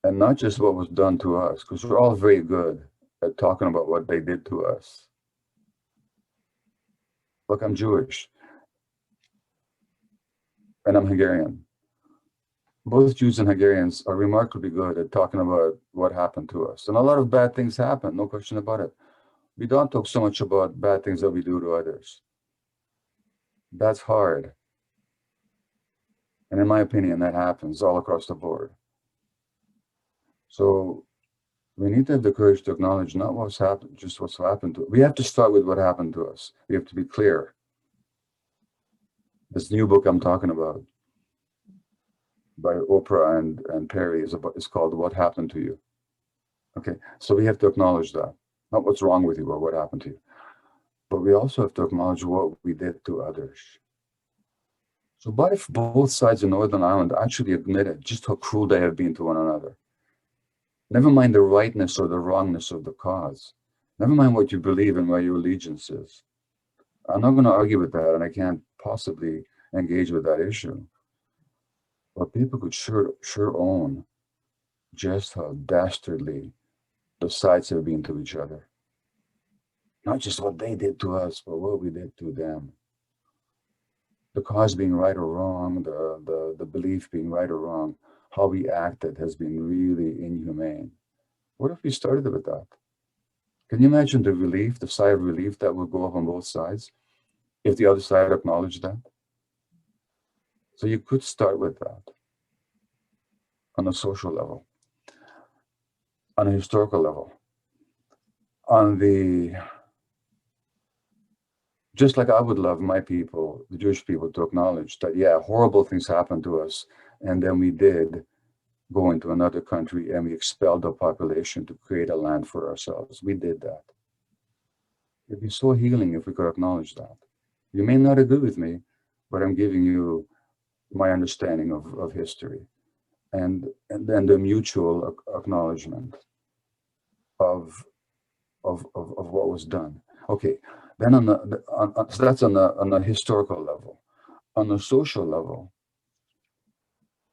And not just what was done to us, because we're all very good at talking about what they did to us. Look, I'm Jewish and I'm Hungarian. Both Jews and Hungarians are remarkably good at talking about what happened to us. And a lot of bad things happen, no question about it. We don't talk so much about bad things that we do to others. That's hard. And in my opinion, that happens all across the board. So we need to have the courage to acknowledge not what's happened, just what's happened to us. We have to start with what happened to us. We have to be clear. This new book I'm talking about by Oprah and Perry is called What Happened to You. Okay, so we have to acknowledge that. Not what's wrong with you, but what happened to you. But we also have to acknowledge what we did to others. So what if both sides of Northern Ireland actually admitted just how cruel they have been to one another? Never mind the rightness or the wrongness of the cause. Never mind what you believe and where your allegiance is. I'm not going to argue with that, and I can't possibly engage with that issue. But people could sure own just how dastardly the sides have been to each other. Not just what they did to us, but what we did to them. The cause being right or wrong, the belief being right or wrong, how we acted has been really inhumane. What if we started with that? Can you imagine the relief, the sigh of relief that would go up on both sides if the other side acknowledged that? So you could start with that on a social level, on a historical level, on the, just like I would love my people, the Jewish people, to acknowledge that, yeah, horrible things happened to us, and then we did go into another country and we expelled the population to create a land for ourselves. We did that. It'd be so healing if we could acknowledge that. You may not agree with me, but I'm giving you my understanding of history and then the mutual acknowledgement of what was done. Okay, then so that's on the historical level. On the social level,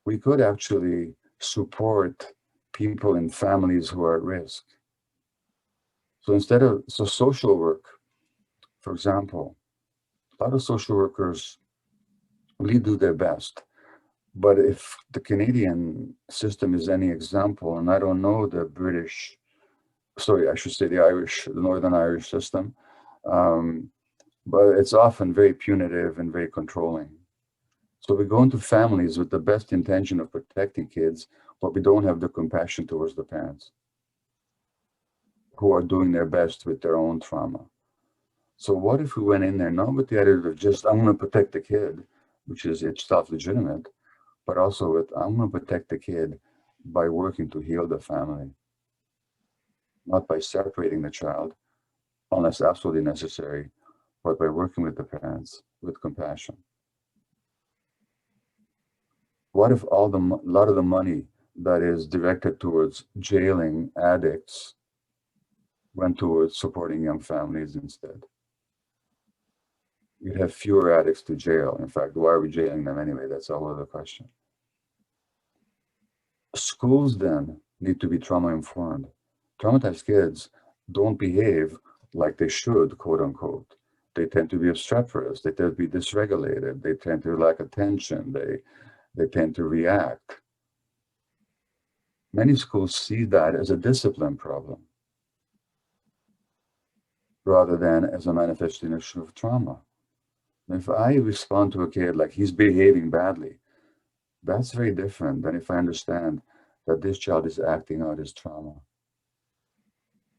we could actually support people in families who are at risk. So social work, for example, a lot of social workers really do their best. But if the Canadian system is any example, and I don't know the the Northern Irish system, but it's often very punitive and very controlling. So we go into families with the best intention of protecting kids, but we don't have the compassion towards the parents who are doing their best with their own trauma. So what if we went in there, not with the attitude of just, I'm going to protect the kid, which is itself legitimate, but also with, I'm going to protect the kid by working to heal the family, not by separating the child, unless absolutely necessary, but by working with the parents with compassion. What if a lot of the money that is directed towards jailing addicts went towards supporting young families instead? You'd have fewer addicts to jail. In fact, why are we jailing them anyway? That's a whole other question. Schools then need to be trauma informed. Traumatized kids don't behave like they should, quote unquote. They tend to be obstreperous. They tend to be dysregulated. They tend to lack attention. They tend to react. Many schools see that as a discipline problem rather than as a manifestation of trauma. And if I respond to a kid like he's behaving badly, that's very different than if I understand that this child is acting out his trauma.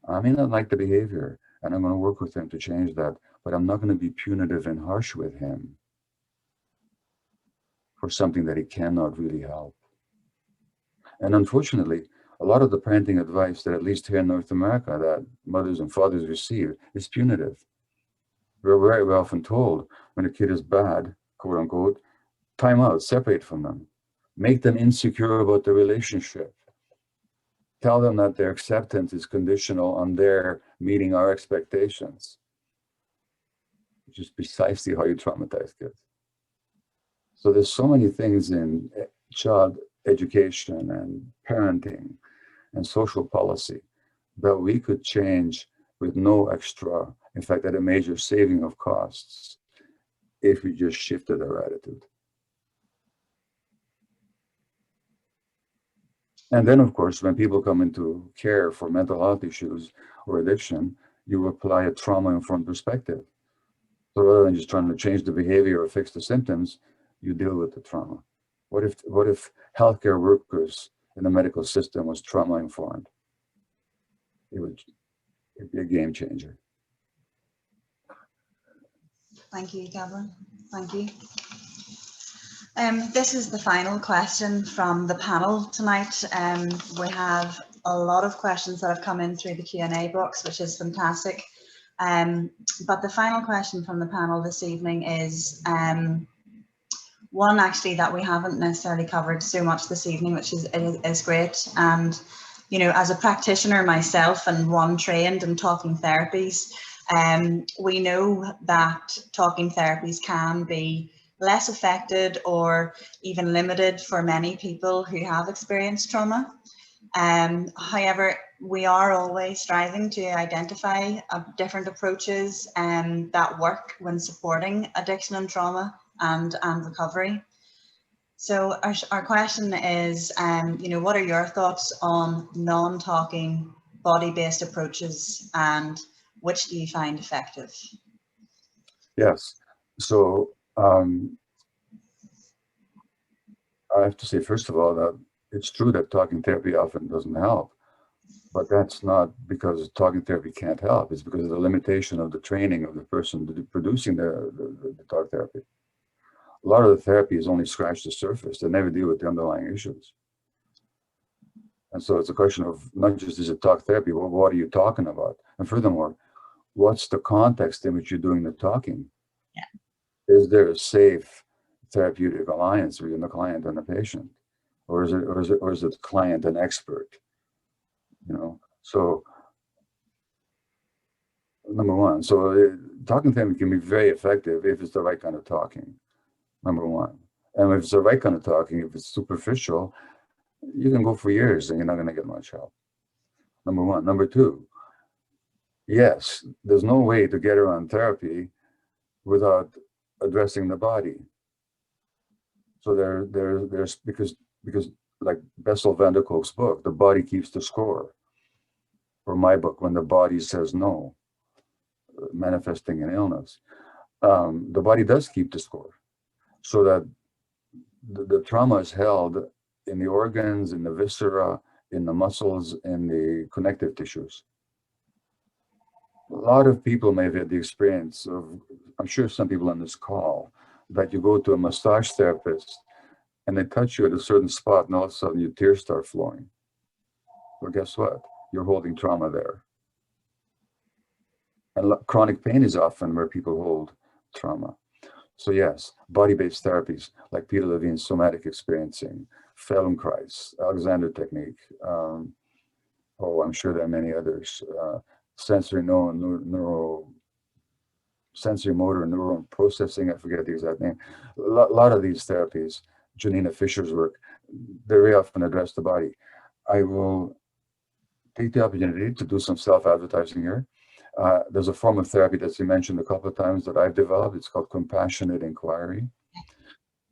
I may not like the behavior, and I'm going to work with him to change that, but I'm not going to be punitive and harsh with him for something that he cannot really help. And unfortunately, a lot of the parenting advice that, at least here in North America, that mothers and fathers receive is punitive. We're very often told when a kid is bad, quote unquote, time out, separate from them, make them insecure about the relationship. Tell them that their acceptance is conditional on their meeting our expectations, which is precisely how you traumatize kids. So there's so many things in child education and parenting and social policy that we could change with no extra, in fact, at a major saving of costs, if we just shifted our attitude. And then, of course, when people come into care for mental health issues or addiction, you apply a trauma-informed perspective. So rather than just trying to change the behavior or fix the symptoms, you deal with the trauma. What if healthcare workers in the medical system was trauma-informed? It'd be a game changer. Thank you, Gabor. Thank you. This is the final question from the panel tonight. We have a lot of questions that have come in through the Q&A box, which is fantastic. But the final question from the panel this evening is one actually that we haven't necessarily covered so much this evening, which is great. And, you know, as a practitioner myself and one trained in talking therapies, we know that talking therapies can be less affected or even limited for many people who have experienced trauma. However, we are always striving to identify different approaches that work when supporting addiction and trauma and recovery. So our question is, you know, what are your thoughts on non-talking body-based approaches and which do you find effective? Yes, so I have to say, first of all, that it's true that talking therapy often doesn't help, but that's not because talking therapy can't help. It's because of the limitation of the training of the person producing the talk therapy. A lot of the therapies only scratch the surface. They never deal with the underlying issues. And so it's a question of not just is it talk therapy, but what are you talking about? And furthermore, what's the context in which you're doing the talking? Yeah. Is there a safe therapeutic alliance between the client and the patient? Or is it the client an expert? You know, so number one, so talking therapy can be very effective if it's the right kind of talking, number one. And if it's the right kind of talking, if it's superficial, you can go for years and you're not going to get much help. Number one. Number two, yes, there's no way to get around therapy without addressing the body. So there's because like Bessel van der Kolk's book, The Body Keeps the Score, or my book, When the Body Says No, Manifesting an Illness. The body does keep the score, so that the trauma is held in the organs, in the viscera, in the muscles, in the connective tissues. A lot of people may have had the experience of, I'm sure some people on this call, that you go to a massage therapist and they touch you at a certain spot and all of a sudden your tears start flowing. Well, guess what? You're holding trauma there. And chronic pain is often where people hold trauma. So yes, body-based therapies like Peter Levine's somatic experiencing, Feldenkrais, Alexander technique. I'm sure there are many others. Sensory motor neuron processing, I forget the exact name. A lot of these therapies, Janina Fisher's work, they very often address the body. I will take the opportunity to do some self-advertising here. There's a form of therapy that's been mentioned a couple of times that I've developed. It's called compassionate inquiry.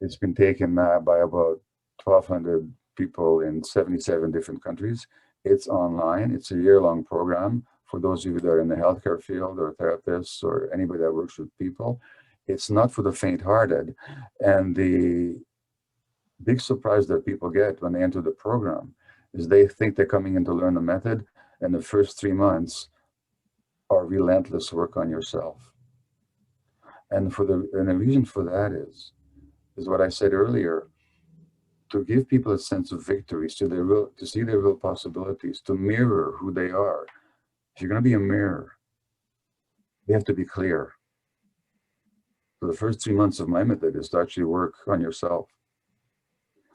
It's been taken by about 1,200 people in 77 different countries. It's online. It's a year-long program for those of you that are in the healthcare field or therapists or anybody that works with people. It's not for the faint-hearted. And the big surprise that people get when they enter the program is they think they're coming in to learn the method, and the first 3 months are relentless work on yourself. And the reason for that is what I said earlier, to give people a sense of victory, to see their real possibilities, to mirror who they are. If you're going to be a mirror, you have to be clear. So the first 3 months of my method is to actually work on yourself.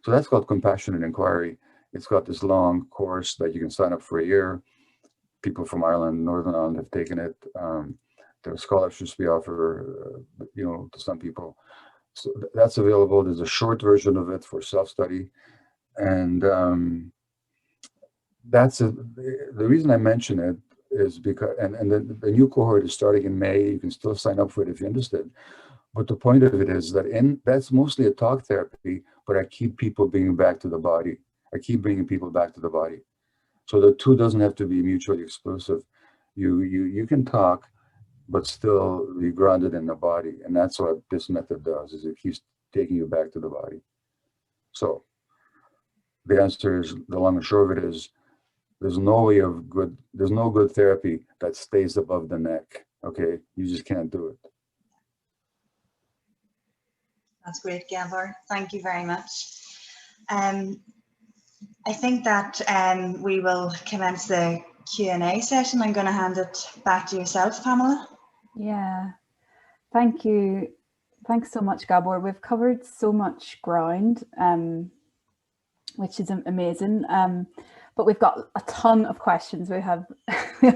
So that's called compassionate inquiry. It's got this long course that you can sign up for a year. People from Ireland, Northern Ireland have taken it. There are scholarships we offer, to some people. So that's available. There's a short version of it for self-study. And the reason I mention it is because, and the new cohort is starting in May. You can still sign up for it if you're interested. But the point of it is that that's mostly a talk therapy, but I keep people bringing back to the body. I keep bringing people back to the body. So the two doesn't have to be mutually exclusive. You can talk, but still be grounded in the body. And that's what this method does, is it keeps taking you back to the body. So the answer is, the long and short of it is, there's no good therapy that stays above the neck. Okay, you just can't do it. That's great, Gabor. Thank you very much. I think that we will commence the Q&A session. I'm going to hand it back to yourself, Pamela. Yeah, thank you. Thanks so much, Gabor. We've covered so much ground, which is amazing. But we've got a ton of questions. We have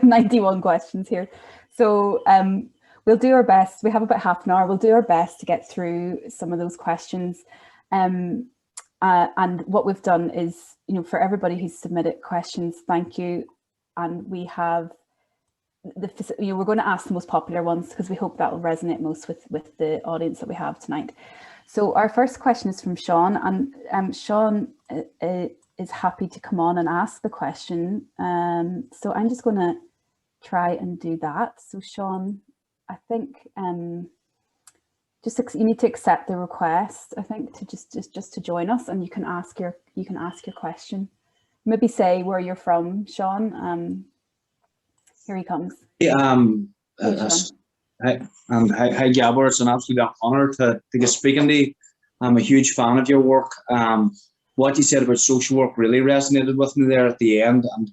91 questions here. So we'll do our best. We have about half an hour. We'll do our best to get through some of those questions. And what we've done is, for everybody who's submitted questions, thank you. And we have we're going to ask the most popular ones because we hope that will resonate most with the audience that we have tonight. So our first question is from Sean, and Sean is happy to come on and ask the question. So I'm just going to try and do that. So Sean, I think you need to accept the request, I think, to just to join us, and you can ask your question. Maybe say where you're from, Sean. Here he comes. Yeah, hi, Gabor. It's an absolute honor to get speaking to you. I'm a huge fan of your work. What you said about social work really resonated with me there at the end. And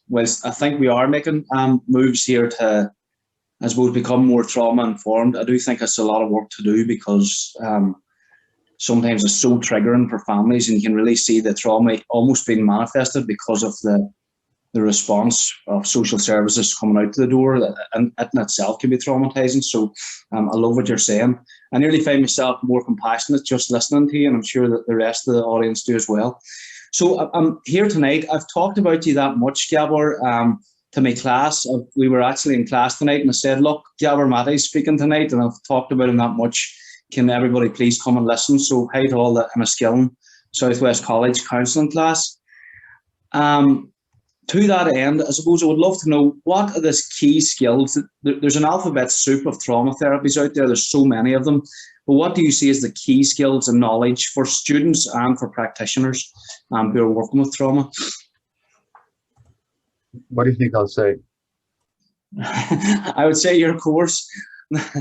whilst I think we are making moves here to, I suppose, become more trauma informed, I do think it's a lot of work to do, because sometimes it's so triggering for families, and you can really see the trauma almost being manifested because of the response of social services coming out to the door, and it in itself can be traumatizing. So I love what you're saying. I nearly find myself more compassionate just listening to you, and I'm sure that the rest of the audience do as well. So I'm here tonight. I've talked about you that much, Gabor, to my class. We were actually in class tonight, and I said, look, Gabor Mate is speaking tonight, and I've talked about him that much. Can everybody please come and listen? So hi to all the Enniskillen Southwest College counselling class. To that end, I suppose I would love to know, what are the key skills? There's an alphabet soup of trauma therapies out there. There's so many of them. But what do you see as the key skills and knowledge for students and for practitioners who are working with trauma? What do you think I'll say? I would say your course.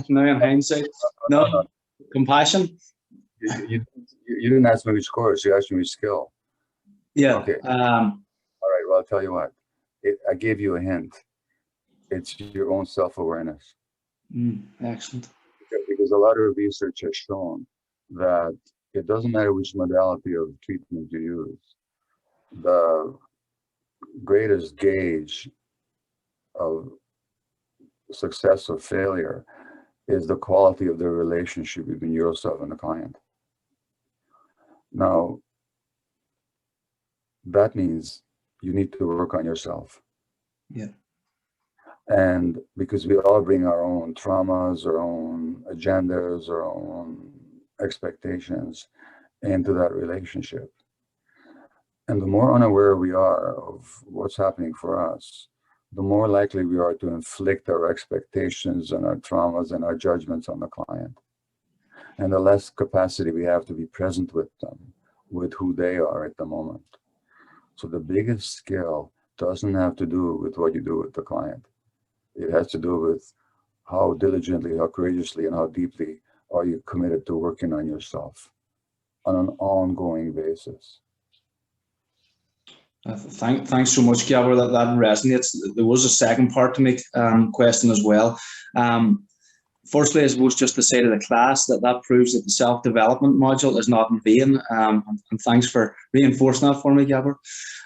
Now in hindsight. No, compassion. You didn't ask me which course. You asked me which skill. Yeah. Okay. All right, well, I'll tell you what, I gave you a hint. It's your own self-awareness. Excellent. Because a lot of research has shown that it doesn't matter which modality of treatment you use. The greatest gauge of success or failure is the quality of the relationship between yourself and the client. Now, that means you need to work on yourself. Yeah. And because we all bring our own traumas, our own agendas, our own expectations into that relationship. And the more unaware we are of what's happening for us, the more likely we are to inflict our expectations and our traumas and our judgments on the client. And the less capacity we have to be present with them, with who they are at the moment. So the biggest skill doesn't have to do with what you do with the client. It has to do with how diligently, how courageously, and how deeply are you committed to working on yourself on an ongoing basis. Thanks so much, Gabor. That resonates. There was a second part to my question as well. Firstly, I suppose just to say to the class that proves that the self-development module is not in vain, and thanks for reinforcing that for me, Gabor.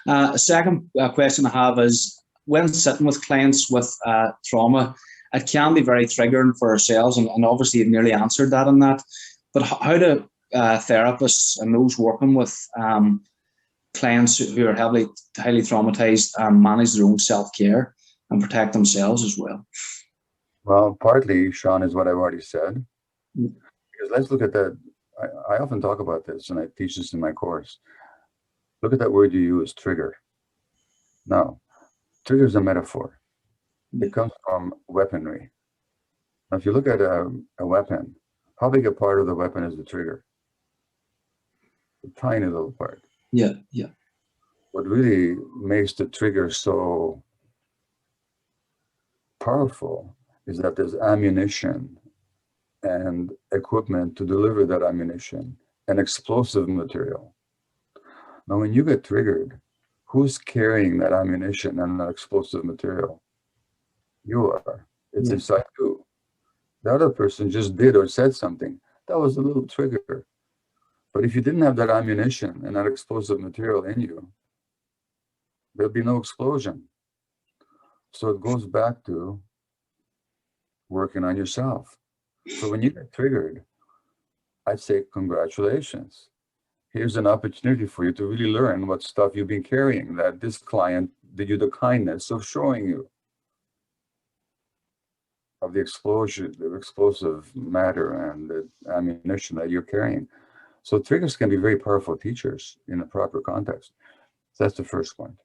A second question I have is, when sitting with clients with trauma, it can be very triggering for ourselves, and obviously you've nearly answered that in that, but how do therapists and those working with clients who are highly traumatized manage their own self-care and protect themselves as well? Well, partly, Sean, is what I've already said. Because let's look at that. I often talk about this, and I teach this in my course. Look at that word you use, trigger. Now, trigger is a metaphor. It comes from weaponry. Now, if you look at a weapon, how big a part of the weapon is the trigger? A tiny little part. Yeah, yeah. What really makes the trigger so powerful is that there's ammunition and equipment to deliver that ammunition and explosive material. Now, when you get triggered, who's carrying that ammunition and that explosive material? You are. It's inside you. The other person just did or said something. That was a little trigger. But if you didn't have that ammunition and that explosive material in you, there'll be no explosion. So it goes back to working on yourself. So when you get triggered, I'd say congratulations. Here's an opportunity for you to really learn what stuff you've been carrying that this client did you the kindness of showing you of the explosion, the explosive matter and the ammunition that you're carrying. So triggers can be very powerful teachers in a proper context. So that's the first point.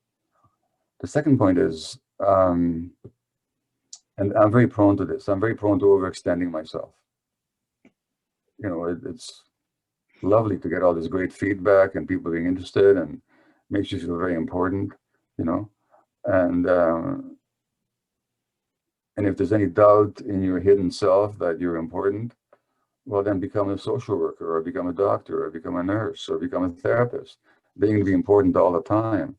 The second point is, and I'm very prone to this, I'm very prone to overextending myself. You know, it's lovely to get all this great feedback and people being interested and makes you feel very important, you know. And if there's any doubt in your hidden self that you're important, well, then become a social worker or become a doctor or become a nurse or become a therapist. Then you're going to be important all the time.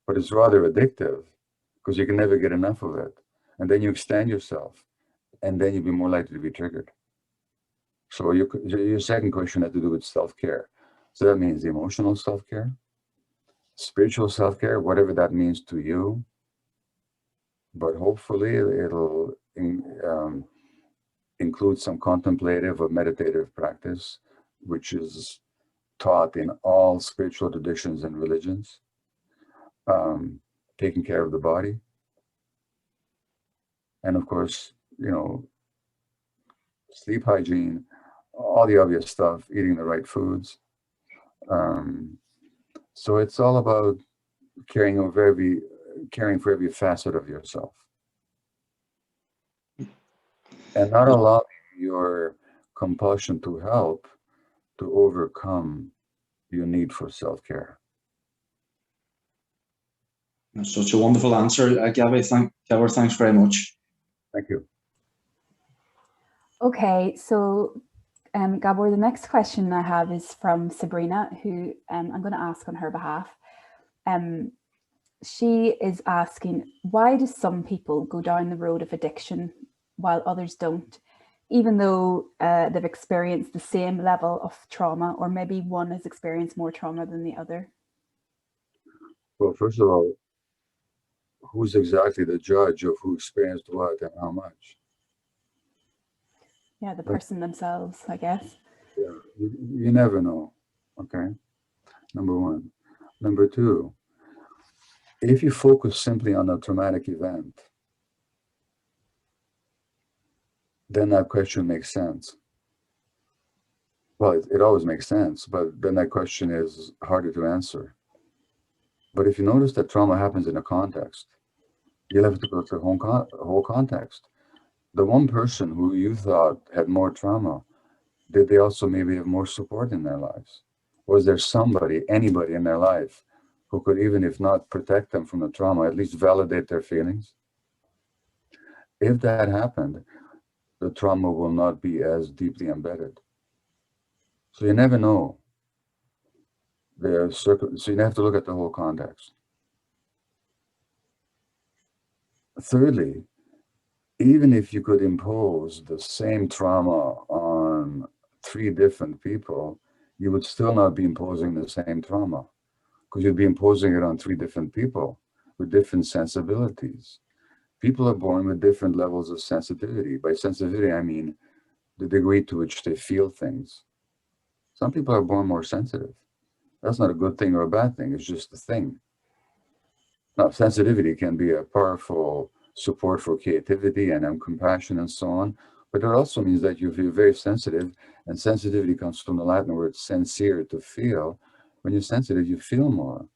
But it's rather addictive because you can never get enough of it. And then you extend yourself and then you'll be more likely to be triggered. So your second question had to do with self-care. So that means emotional self-care, spiritual self-care, whatever that means to you. But hopefully it'll include some contemplative or meditative practice, which is taught in all spiritual traditions and religions. Taking care of the body. And of course, you know, sleep hygiene, all the obvious stuff, eating the right foods. So it's all about caring for every facet of yourself. And not allowing your compulsion to help to overcome your need for self-care. That's such a wonderful answer, Gabor. Thanks very much. Thank you. Okay, so Gabor, the next question I have is from Sabrina, who I'm going to ask on her behalf. She is asking, why do some people go down the road of addiction while others don't, even though they've experienced the same level of trauma, or maybe one has experienced more trauma than the other? Well, first of all, who's exactly the judge of who experienced what and how much? Yeah, the person themselves, I guess. Yeah, you never know, okay? Number one. Number two, if you focus simply on a traumatic event, then that question makes sense. Well, it always makes sense, but then that question is harder to answer. But if you notice that trauma happens in a context, you'll have to go to the whole context. The one person who you thought had more trauma, did they also maybe have more support in their lives? Was there anybody in their life who could, even if not protect them from the trauma, at least validate their feelings? If that happened, the trauma will not be as deeply embedded. So you never know. So you have to look at the whole context. Thirdly, even if you could impose the same trauma on 3 different people, you would still not be imposing the same trauma, because you'd be imposing it on 3 different people with different sensibilities. People are born with different levels of sensitivity. By sensitivity, I mean the degree to which they feel things. Some people are born more sensitive. That's not a good thing or a bad thing, it's just a thing. Now, sensitivity can be a powerful support for creativity and compassion and so on, But it also means that you're very sensitive, and sensitivity comes from the Latin word sensere, to feel. When you're sensitive, you feel more.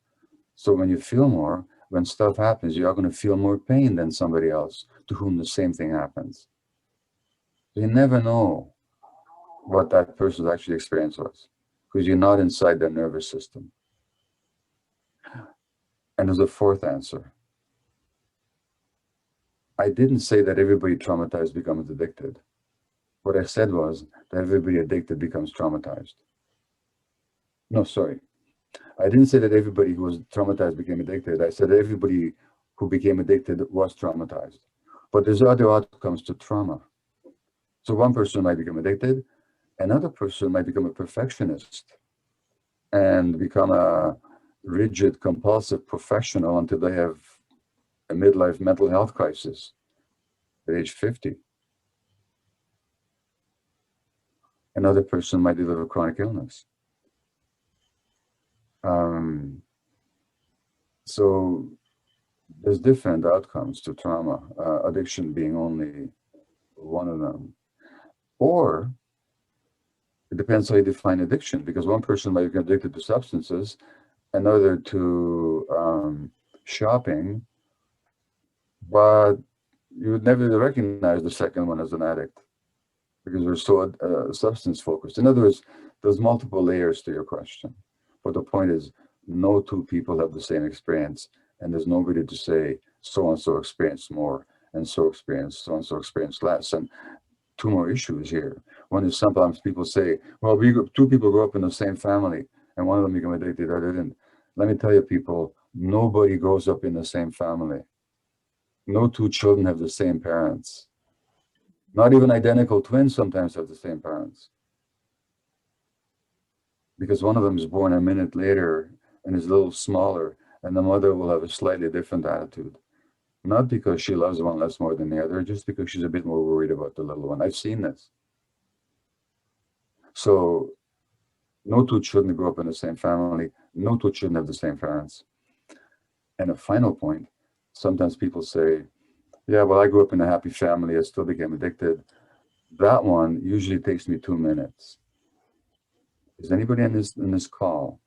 So when you feel more, when stuff happens, you are going to feel more pain than somebody else to whom the same thing happens. You never know what that person's actually experience was, because you're not inside their nervous system. And there's a fourth answer. I didn't say that everybody traumatized becomes addicted. What I said was that everybody addicted becomes traumatized. No, sorry. I didn't say that everybody who was traumatized became addicted. I said everybody who became addicted was traumatized. But there's other outcomes to trauma. So one person might become addicted, another person might become a perfectionist and become a rigid, compulsive professional until they have a midlife mental health crisis at age 50. Another person might develop chronic illness. So there's different outcomes to trauma, addiction being only one of them. Or it depends how you define addiction, because one person might be addicted to substances, another to shopping, but you would never recognize the second one as an addict because we're so substance focused. In other words, there's multiple layers to your question. But the point is, no two people have the same experience, and there's nobody to say so-and-so experienced more and so-and-so experienced less. And two more issues here. One is sometimes people say, well, two people grew up in the same family and one of them became addicted, the other didn't. Let me tell you, people, nobody grows up in the same family. No two children have the same parents. Not even identical twins sometimes have the same parents. Because one of them is born a minute later and is a little smaller, and the mother will have a slightly different attitude. Not because she loves one less more than the other, just because she's a bit more worried about the little one. I've seen this. So no two children grow up in the same family. No two children have the same parents. And a final point, sometimes people say, yeah, well, I grew up in a happy family. I still became addicted. That one usually takes me 2 minutes. Is anybody in this call?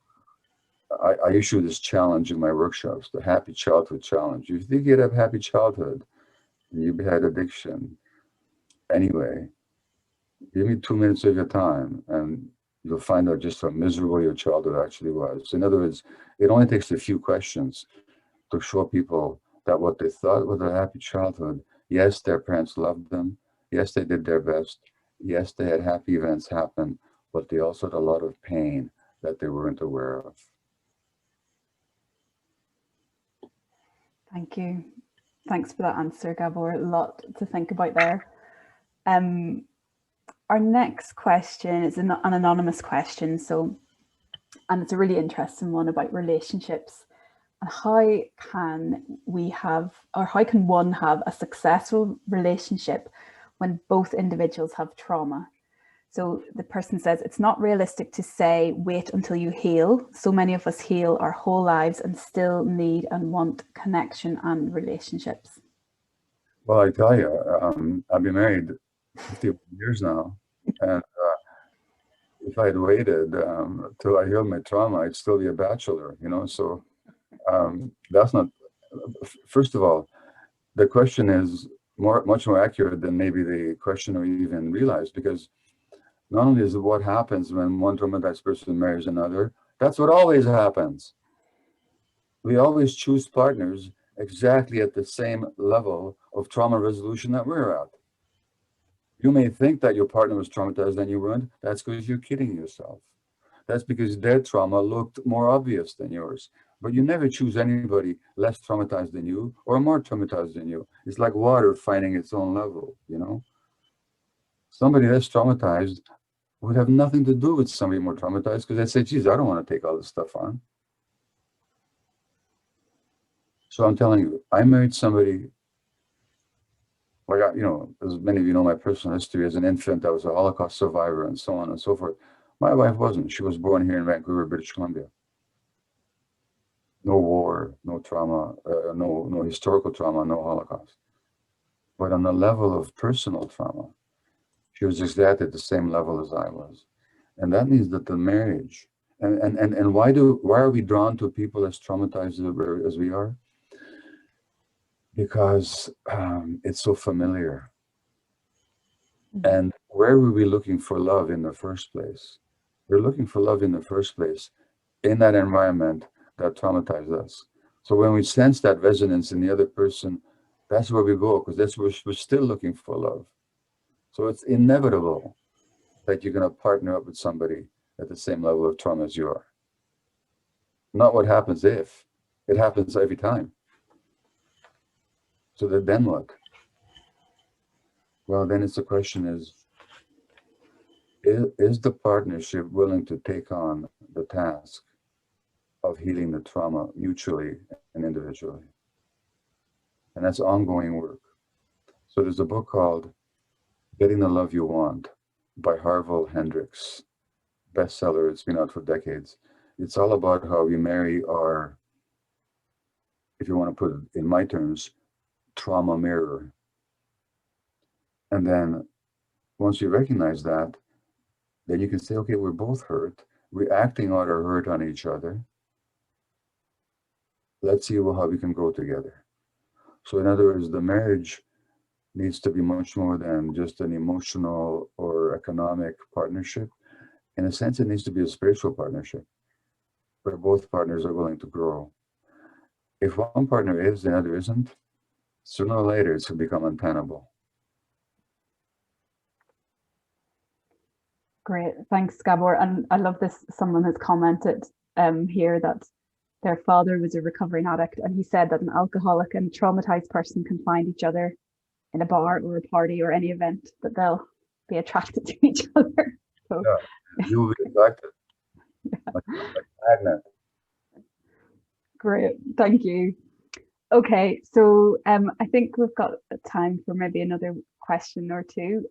I issue this challenge in my workshops, the Happy Childhood Challenge. If you think you'd have a happy childhood and you had addiction, anyway, give me 2 minutes of your time and you'll find out just how miserable your childhood actually was. In other words, it only takes a few questions to show people that what they thought was a happy childhood, yes, their parents loved them, yes, they did their best, yes, they had happy events happen, but they also had a lot of pain that they weren't aware of. Thank you. Thanks for that answer, Gabor. A lot to think about there. Our next question is an anonymous question, and it's a really interesting one about relationships. And how can one have a successful relationship when both individuals have trauma? So the person says, it's not realistic to say, wait until you heal. So many of us heal our whole lives and still need and want connection and relationships. Well, I tell you, I've been married 50 years now. And if I had waited till I healed my trauma, I'd still be a bachelor, So that's not, first of all, the question is much more accurate than maybe the questioner even realized, because not only is it what happens when one traumatized person marries another, that's what always happens. We always choose partners exactly at the same level of trauma resolution that we're at. You may think that your partner was traumatized and you weren't. That's because you're kidding yourself. That's because their trauma looked more obvious than yours. But you never choose anybody less traumatized than you or more traumatized than you. It's like water finding its own level, Somebody less traumatized would have nothing to do with somebody more traumatized, because they'd say, geez, I don't want to take all this stuff on. So I'm telling you, I married somebody, like, as many of you know my personal history. As an infant, I was a Holocaust survivor and so on and so forth. My wife wasn't. She was born here in Vancouver, British Columbia. No war, no trauma, no historical trauma, no Holocaust. But on the level of personal trauma, She was exactly at the same level as I was. And that means that the marriage, and why are we drawn to people as traumatized as we are? Because it's so familiar. And where were we looking for love in the first place? We're looking for love in the first place in that environment that traumatized us. So when we sense that resonance in the other person, that's where we go, because that's where we're still looking for love. So it's inevitable that you're going to partner up with somebody at the same level of trauma as you are. Not what happens if, it happens every time. So then what? Well, then it's the question is the partnership willing to take on the task of healing the trauma mutually and individually? And that's ongoing work. So there's a book called Getting the Love You Want by Harville Hendricks, bestseller. It's been out for decades. It's all about how we marry our, if you want to put it in my terms, trauma mirror. And then once you recognize that, then you can say, okay, we're both hurt. We're acting out our hurt on each other. Let's see how we can grow together. So in other words, the marriage needs to be much more than just an emotional or economic partnership. In a sense, it needs to be a spiritual partnership where both partners are willing to grow. If one partner is, the other isn't, sooner or later it's going to become untenable. Great, thanks, Gabor. And I love this. Someone has commented here that their father was a recovering addict, and he said that an alcoholic and traumatized person can find each other in a bar or a party or any event, that they'll be attracted to each other. So, yeah, you will be attracted. Yeah. Like magnet. Great, thank you. Okay, so I think we've got time for maybe another question or two.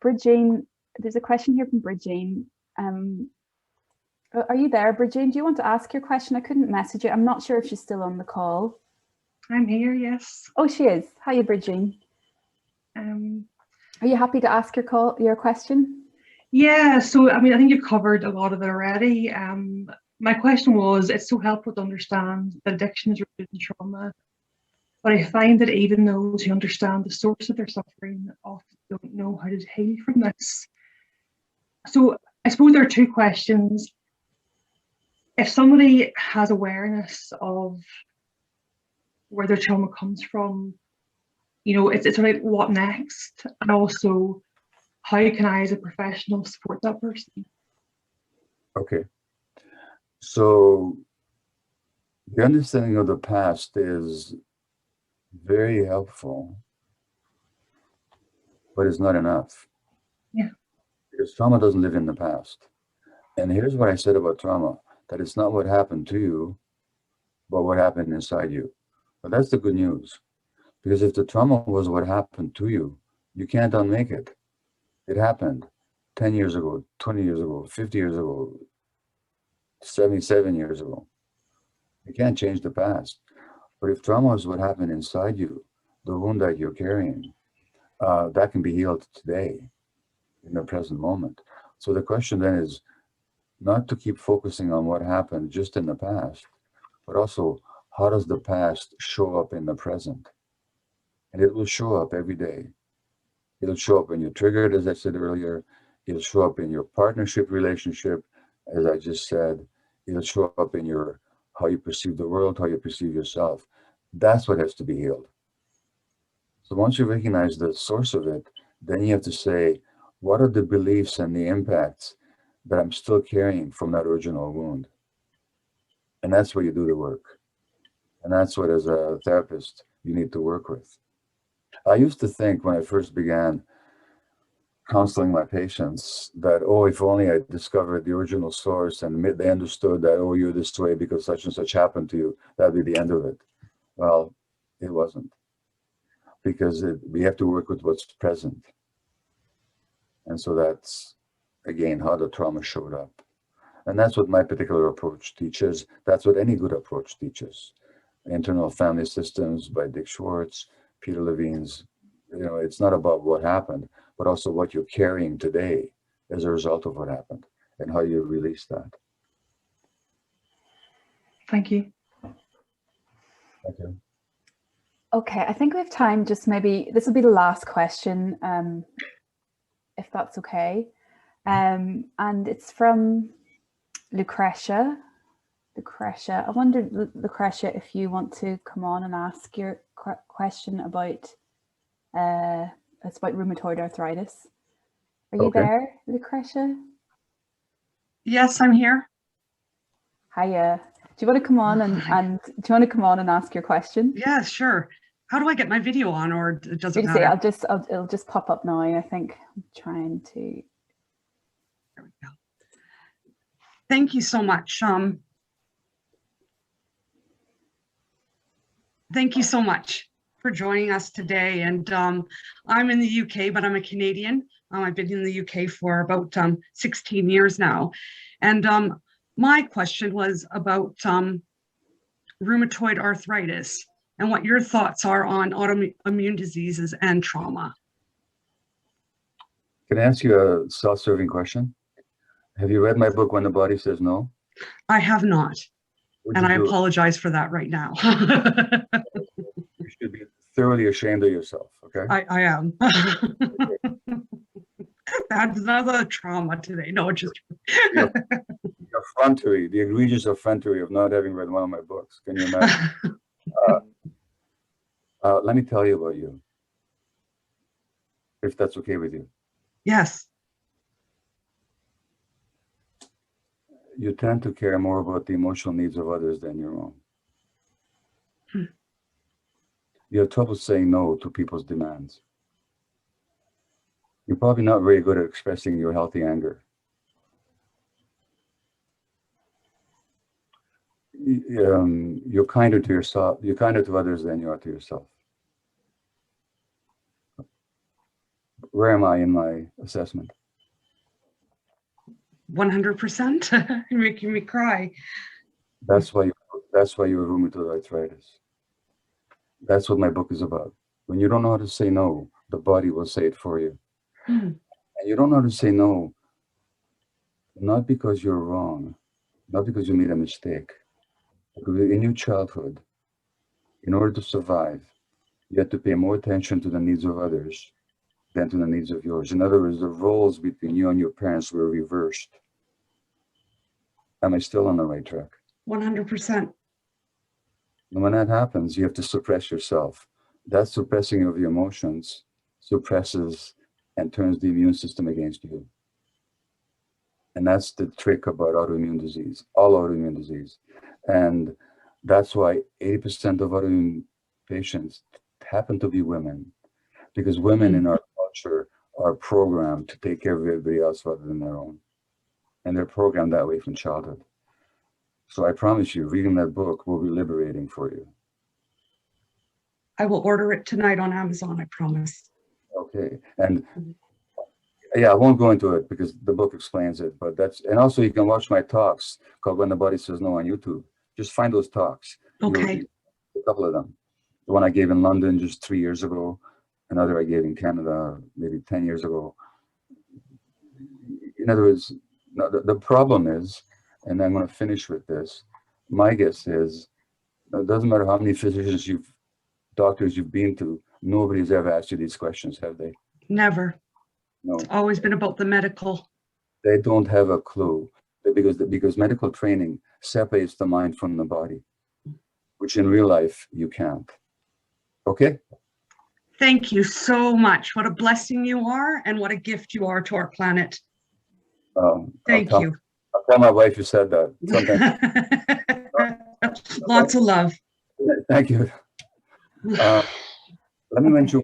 Bridgene, there's a question here from Bridgene. Are you there, Bridgene? Do you want to ask your question? I couldn't message you. I'm not sure if she's still on the call. I'm here, yes. Oh, she is. Hiya, Bridgene. Are you happy to ask your question? Yeah, so I mean, I think you've covered a lot of it already. My question was, it's so helpful to understand that addiction is rooted in trauma, but I find that even those who understand the source of their suffering often don't know how to heal from this. So I suppose there are two questions. If somebody has awareness of where their trauma comes from, you know, it's sort of like, what next? And also, how can I as a professional support that person? Okay. So the understanding of the past is very helpful, but it's not enough. Yeah. Because trauma doesn't live in the past. And here's what I said about trauma, that it's not what happened to you, but what happened inside you. But that's the good news. Because if the trauma was what happened to you, you can't unmake it. It happened 10 years ago, 20 years ago, 50 years ago, 77 years ago. You can't change the past. But if trauma is what happened inside you, the wound that you're carrying, that can be healed today, in the present moment. So the question then is not to keep focusing on what happened just in the past, but also how does the past show up in the present? And it will show up every day. It'll show up when you're triggered, as I said earlier. It'll show up in your partnership relationship, as I just said. It'll show up in your how you perceive the world, how you perceive yourself. That's what has to be healed. So once you recognize the source of it, then you have to say, what are the beliefs and the impacts that I'm still carrying from that original wound? And that's where you do the work. And that's what, as a therapist, you need to work with. I used to think when I first began counseling my patients that, oh, if only I discovered the original source and they understood that, oh, you're this way because such and such happened to you, that'd be the end of it. Well, it wasn't. Because we have to work with what's present. And so that's, again, how the trauma showed up. And that's what my particular approach teaches. That's what any good approach teaches. Internal Family Systems by Dick Schwartz, Peter Levine's, you know, it's not about what happened, but also what you're carrying today as a result of what happened and how you release that. Thank you. Thank you. Okay, I think we have time, just maybe, this will be the last question, if that's okay. And it's from Lucretia. Lucretia, I wondered, Lucretia, if you want to come on and ask your question about, it's about rheumatoid arthritis. Are you Okay. there, Lucretia? Yes, I'm here. Hiya. Do you want to come on and do you want to come on and ask your question? Yeah, sure. How do I get my video on, or does it Say, matter? it'll just pop up now. I think I'm trying to. There we go. Thank you so much. Thank you so much for joining us today. And I'm in the UK, but I'm a Canadian. I've been in the UK for about 16 years now. And my question was about rheumatoid arthritis and what your thoughts are on autoimmune diseases and trauma. Can I ask you a self-serving question? Have you read my book, When the Body Says No? I have not, What'd and you I do? apologize for that right now. You should be thoroughly ashamed of yourself, okay? I am. That's another trauma today. No, just Your effrontery, the egregious effrontery of not having read one of my books. Can you imagine? Let me tell you about you, if that's okay with you. yes. You tend to care more about the emotional needs of others than your own. You have trouble saying no to people's demands. You're probably not very good at expressing your healthy anger. You're kinder to yourself. You're kinder to others than you are to yourself. Where am I in my assessment? 100%. You're making me cry. That's why you have rheumatoid arthritis. That's what my book is about. When you don't know how to say no, the body will say it for you. And you don't know how to say no, not because you're wrong, not because you made a mistake. Because in your childhood, in order to survive, you had to pay more attention to the needs of others than to the needs of yours. In other words, the roles between you and your parents were reversed. Am I still on the right track? 100%. And when that happens, you have to suppress yourself. That suppressing of your emotions suppresses and turns the immune system against you. And that's the trick about autoimmune disease, all autoimmune disease. And that's why 80% of autoimmune patients happen to be women, because women in our culture are programmed to take care of everybody else rather than their own. And they're programmed that way from childhood. So I promise you, reading that book will be liberating for you. I will order it tonight on Amazon, I promise. Okay. And yeah, I won't go into it because the book explains it, but and also you can watch my talks called When the Body Says No on YouTube. Just find those talks. Okay. A couple of them. The one I gave in London just 3 years ago, another I gave in Canada maybe 10 years ago. In other words, the problem is, and I'm going to finish with this, my guess is, it doesn't matter how many physicians doctors you've been to, nobody's ever asked you these questions, have they? Never. No. It's always been about the medical. They don't have a clue, because medical training separates the mind from the body, which in real life you can't. Okay? Thank you so much. What a blessing you are, and what a gift you are to our planet. Thank you. I'll tell my wife you said that. Lots of love. Thank you. Let me mention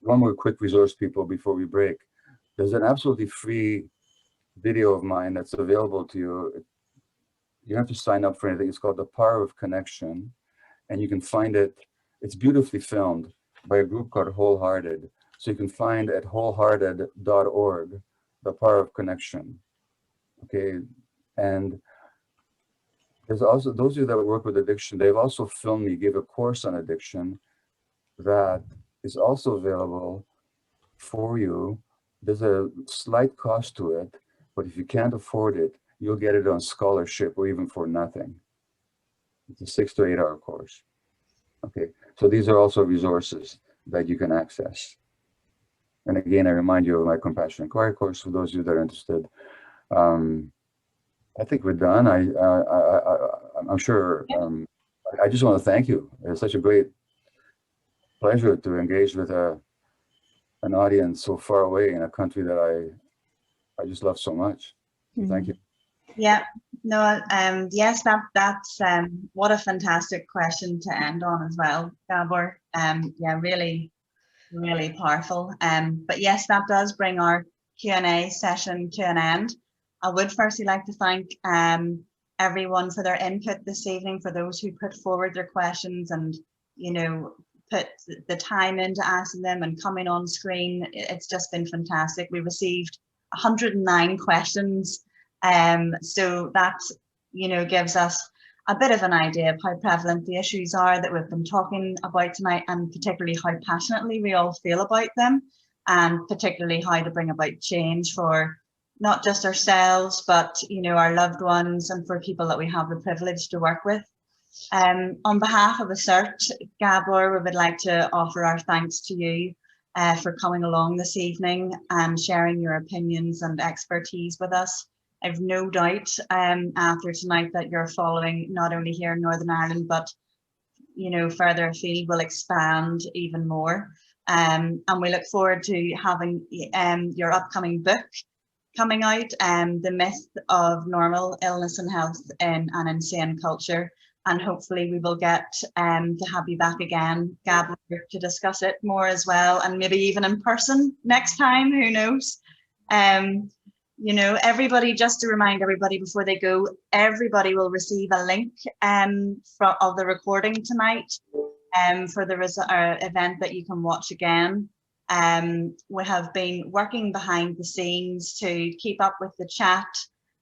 one more quick resource, people, before we break. There's an absolutely free video of mine that's available to you. You don't have to sign up for anything. It's called The Power of Connection. And you can find it. It's beautifully filmed by a group called Wholehearted. So you can find at wholehearted.org, The Power of Connection. Okay. And there's also, those of you that work with addiction, they've also filmed me, gave a course on addiction that is also available for you there's a slight cost to it, but if you can't afford it, you'll get it on scholarship or even for nothing. It's a 6 to 8 hour course. Okay, so these are also resources that you can access. And again, I remind you of my compassion inquiry course for those of you that are interested. I think we're done. I'm sure. I just want to thank you. It's such a great pleasure to engage with an audience so far away in a country that I just love so much. So thank you. Yeah, no, yes, that's what a fantastic question to end on as well, Gabor. Yeah, really, really powerful. But yes, that does bring our Q&A session to an end. I would firstly like to thank everyone for their input this evening, for those who put forward their questions and, you know, put the time into asking them and coming on screen. It's just been fantastic. We received 109 questions. So that, you know, gives us a bit of an idea of how prevalent the issues are that we've been talking about tonight, and particularly how passionately we all feel about them, and particularly how to bring about change for not just ourselves, but, you know, our loved ones and for people that we have the privilege to work with. On behalf of ASCERT, Gabor, we would like to offer our thanks to you for coming along this evening and sharing your opinions and expertise with us. I've no doubt after tonight that you're following not only here in Northern Ireland, but, you know, further afield will expand even more. And we look forward to having your upcoming book coming out, The Myth of Normal Illness and Health in an Insane Culture. And hopefully we will get to have you back again, Gabor, to discuss it more as well, and maybe even in person next time, who knows. You know, everybody, just to remind everybody before they go, everybody will receive a link of the recording tonight for the event that you can watch again. We have been working behind the scenes to keep up with the chat,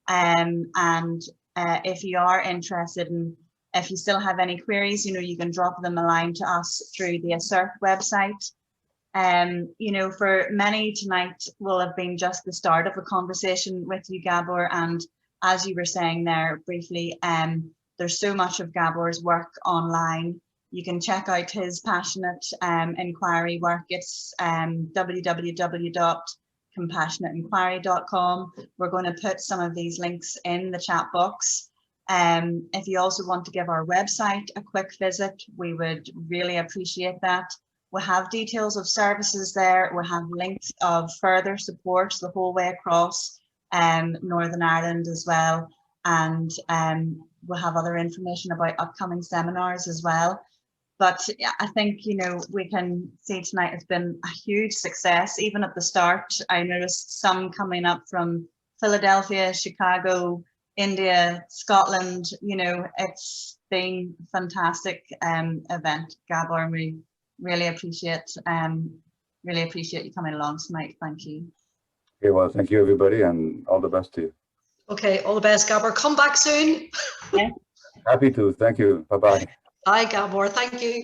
and if you are interested in, if you still have any queries, you know, you can drop them a line to us through the ASCERT website. You know, for many tonight will have been just the start of a conversation with you, Gabor, and as you were saying there briefly, there's so much of Gabor's work online. You can check out his passionate inquiry work. It's www.compassionateinquiry.com. We're going to put some of these links in the chat box. If you also want to give our website a quick visit, we would really appreciate that. We have details of services there. We have links of further support the whole way across Northern Ireland as well. And we'll have other information about upcoming seminars as well. But I think, you know, we can see tonight it's been a huge success. Even at the start, I noticed some coming up from Philadelphia, Chicago, India, Scotland. You know, it's been a fantastic event, Gabor, and we really appreciate you coming along tonight. Thank you. Okay, well, thank you, everybody, and all the best to you. Okay, all the best, Gabor. Come back soon. Yeah. Happy to. Thank you. Bye-bye. Bye, Gabor. Thank you.